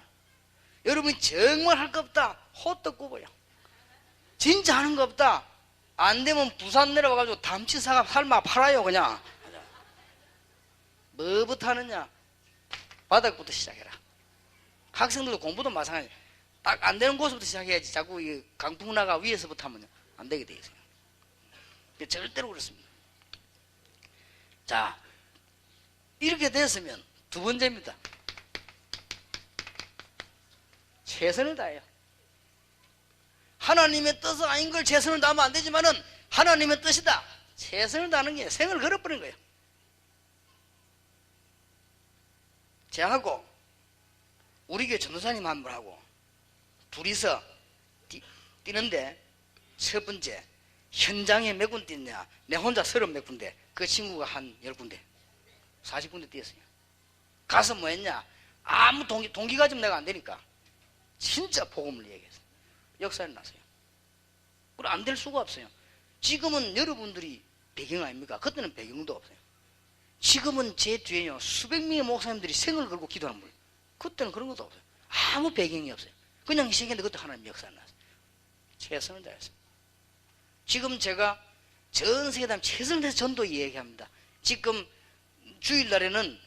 여러분이 정말 할 거 없다. 호떡 굽어요. 진짜 하는 거 없다. 안 되면 부산 내려와가지고 담치 사과 삶아 팔아요 그냥. 뭐부터 하느냐? 바닥부터 시작해라. 학생들도 공부도 마찬가지. 딱 안 되는 곳부터 시작해야지. 자꾸 이 강풍 나가 위에서부터 하면 안 되게 돼 있어요. 절대로 그렇습니다. 자, 이렇게 됐으면 두 번째입니다. 최선을 다해요. 하나님의 뜻은 아닌 걸 최선을 다하면 안 되지만은 하나님의 뜻이다. 최선을 다하는 게 생을 걸어버린 거예요. 저하고 우리 교회 전도사님 한 분하고 둘이서 뛰는데 첫 번째 현장에 몇 군데 뛰냐? 내 혼자 30 몇 군데, 그 친구가 한 10군데 40군데 뛰었어요. 가서 뭐 했냐? 아무 동기 가지면 내가 안 되니까 진짜 복음을 얘기했어요. 역사에 났어요. 그럼 안 될 수가 없어요. 지금은 여러분들이 배경 아닙니까? 그때는 배경도 없어요. 지금은 제 뒤에요 수백 명의 목사님들이 생을 걸고 기도하는 분. 그때는 그런 것도 없어요. 아무 배경이 없어요. 그냥 희생했는데 그때 하나님 역사에 났어요. 최선을 다했어요. 지금 제가 전 세계에 최선을 다해서 전도 얘기합니다. 지금 주일날에는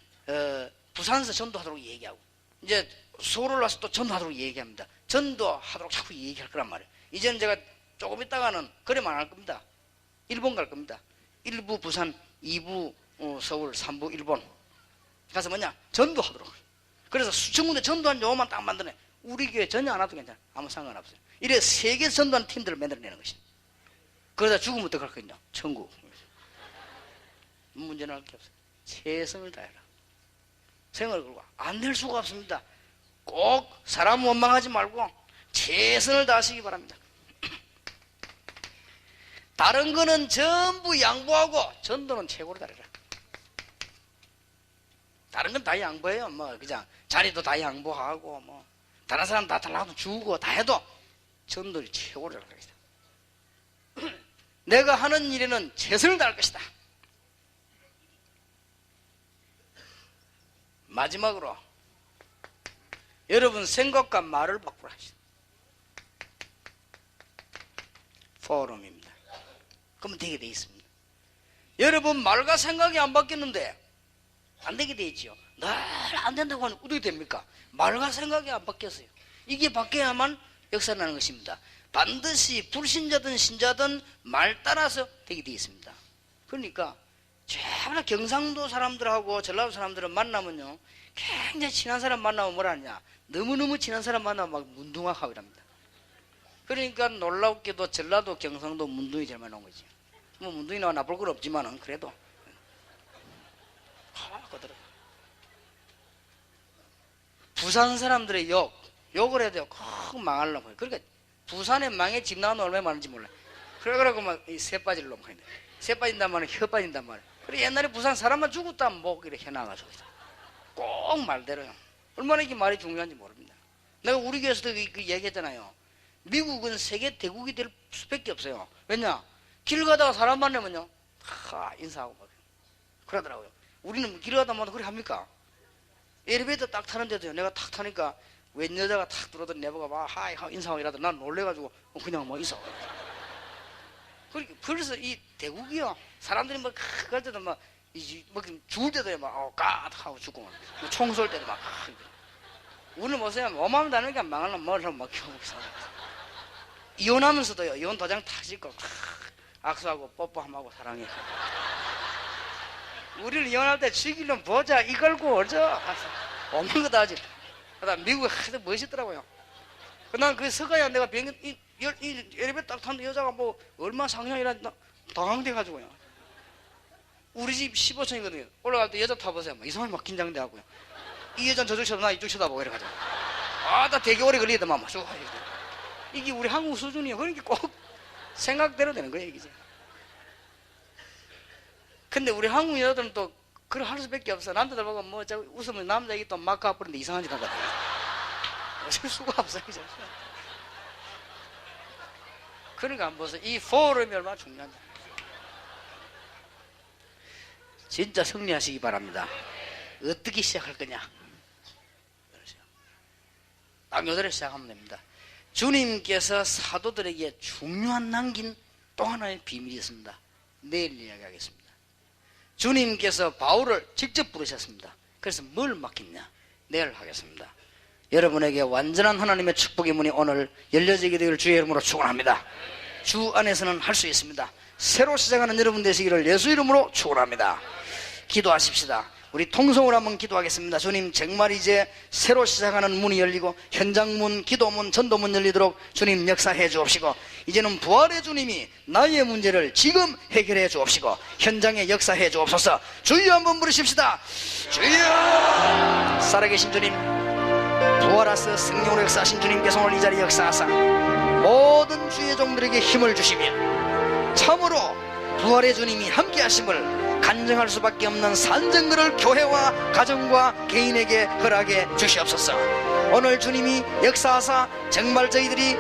부산에서 전도하도록 얘기하고 이제 서울 올라서 또 전도하도록 얘기합니다. 전도하도록 자꾸 얘기할 거란 말이에요. 이제는 제가 조금 있다가는 그래만 안 할 겁니다. 일본 갈 겁니다. 1부 부산, 2부 서울, 3부 일본 가서 뭐냐? 전도하도록. 그래서 수천 군데 전도한 요만 딱 만드네. 우리 교회 전혀 안 와도 괜찮아. 아무 상관없어요. 이래 세계 전도한 팀들을 만들어내는 것입니다. 그러다 죽으면 어떡할 거냐? 천국. 문제는 할 게 없어요. 최선을 다해라. 생을 걸고 안 될 수가 없습니다. 꼭 사람 원망하지 말고 최선을 다하시기 바랍니다. 다른 거는 전부 양보하고 전도는 최고로 다르라. 다른 건 다 양보해요. 뭐 그냥 자리도 다 양보하고 뭐 다른 사람 다 달라도 주고 다 해도 전도를 최고로 잘 것이다. 내가 하는 일에는 최선을 다할 것이다. 마지막으로 여러분 생각과 말을 바꾸라 하시다. 포럼입니다. 그러면 되게 돼 있습니다. 여러분 말과 생각이 안 바뀌었는데 안 되게 돼 있죠. 늘 안 된다고 하면 어떻게 됩니까? 말과 생각이 안 바뀌었어요. 이게 바뀌어야만 역사가 나는 것입니다. 반드시 불신자든 신자든 말 따라서 되게 돼 있습니다. 그러니까 최근에 경상도 사람들하고 전라도 사람들은 만나면요 굉장히 친한 사람 만나면 뭐라 하냐, 너무너무 친한 사람 만나면 막 문둥하고 이랍니다. 그러니까 놀랍게도 전라도 경상도 문둥이 제일 많이 나온 거지. 뭐 문둥이 나와 나쁠 건 없지만은 그래도 그더라. 부산 사람들의 욕을 해도 꼭 망하려고 해요. 그러니까 부산에 망에 집 나오는 얼마나 많은지 몰라요. 그래가지고 막 새 빠질 놈 하는데 새 빠진단 말은 혀 빠진단 말이에요. 그래 옛날에 부산 사람만 죽었다 목 이렇게 해나가서 꼭 말대로요. 얼마나 이게 말이 중요한지 모릅니다. 내가 우리 교회에서도 그 얘기했잖아요. 미국은 세계 대국이 될 수밖에 없어요. 왜냐? 길 가다가 사람 만나면요 인사하고 막 그러더라고요. 우리는 길 가다 보면 그래 합니까? 엘리베이터 딱 타는데도요 내가 탁 타니까 웬 여자가 탁 들어오더니 내보고 막 하이 하고 인사하고 이러더니 난 놀래가지고 그냥 뭐 인사하고 그래서 이 대국이요 사람들이 뭐 그럴 때도 막 죽을 때도 막 까하고 죽고 뭐 총 쏠 때도 막 우리는 뭐세요 오만 다니니까 망하려면 뭘 하면 막 겨우 이혼하면서도요 이혼 도장 탁 찍고 악수하고 뽀뽀하고 사랑해. 우리를 이혼할 때 죽이려면 보자 이걸고 어쩌 없는 거다 하지. 그다음 미국에 하도 멋있더라고요. 난 그 서가야 내가 비행기 엘리베이터 딱 탔는데 여자가 뭐 얼마 상냥이라 당황돼가지고요. 우리 집 15층이거든요. 올라갈 때 여자 타보세요. 막 이상하게 막 긴장돼 하고요. 이 여자는 저쪽 쳐다보고 나 이쪽 쳐다보고 이래가지고 나 되게 오래 걸리더만 막 이게 우리 한국 수준이에요. 그러니까 꼭 생각대로 되는 거예요 이게. 근데 우리 한국 여자들은 또 그걸 할 수밖에 없어. 남자들 보고 뭐 웃으면 남자 이게 또 막 가버리는데 이상한 짓 하거든. 어쩔 수가 없어 이제. 그러니까 안 보세요. 이 포럼이 얼마나 중요한지. 진짜 승리하시기 바랍니다. 어떻게 시작할 거냐? 딱 요대로 시작하면 됩니다. 주님께서 사도들에게 중요한 남긴 또 하나의 비밀이 있습니다. 내일 이야기하겠습니다. 주님께서 바울을 직접 부르셨습니다. 그래서 뭘 맡겼냐? 내일 하겠습니다. 여러분에게 완전한 하나님의 축복의 문이 오늘 열려지게 되기를 주의 이름으로 축원합니다. 주 안에서는 할 수 있습니다. 새로 시작하는 여러분 되시기를 예수 이름으로 축원합니다. 기도하십시다. 우리 통성으로 한번 기도하겠습니다. 주님, 정말 이제 새로 시작하는 문이 열리고 현장문, 기도문, 전도문 열리도록 주님 역사해 주옵시고, 이제는 부활의 주님이 나의 문제를 지금 해결해 주옵시고 현장에 역사해 주옵소서. 주여 한번 부르십시다. 주여. 살아계신 주님, 부활하사 성령으로 역사하신 주님께서 오늘 이 자리에 역사하사 모든 주의 종들에게 힘을 주시며 참으로 부활의 주님이 함께 하심을 간증할 수밖에 없는 산증거를 교회와 가정과 개인에게 허락해 주시옵소서. 오늘 주님이 역사하사 정말 저희들이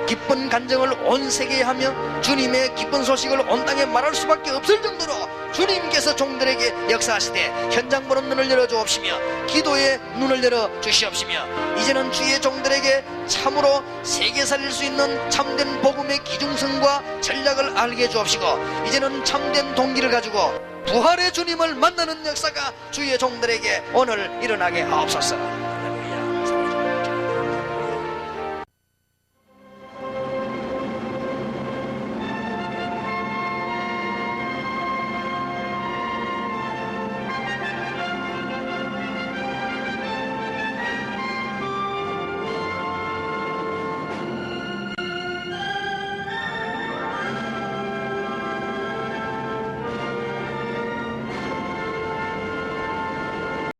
기쁜 간증을 온 세계에 하며 주님의 기쁜 소식을 온 땅에 말할 수밖에 없을 정도로 주님께서 종들에게 역사하시되 현장문은 눈을 열어 주옵시며 기도의 눈을 열어 주시옵시며 이제는 주의 종들에게 참으로 세계 살릴 수 있는 참된 복음의 기중성과 전략을 알게 해 주옵시고 이제는 참된 동기를 가지고 부활의 주님을 만나는 역사가 주의 종들에게 오늘 일어나게 하옵소서.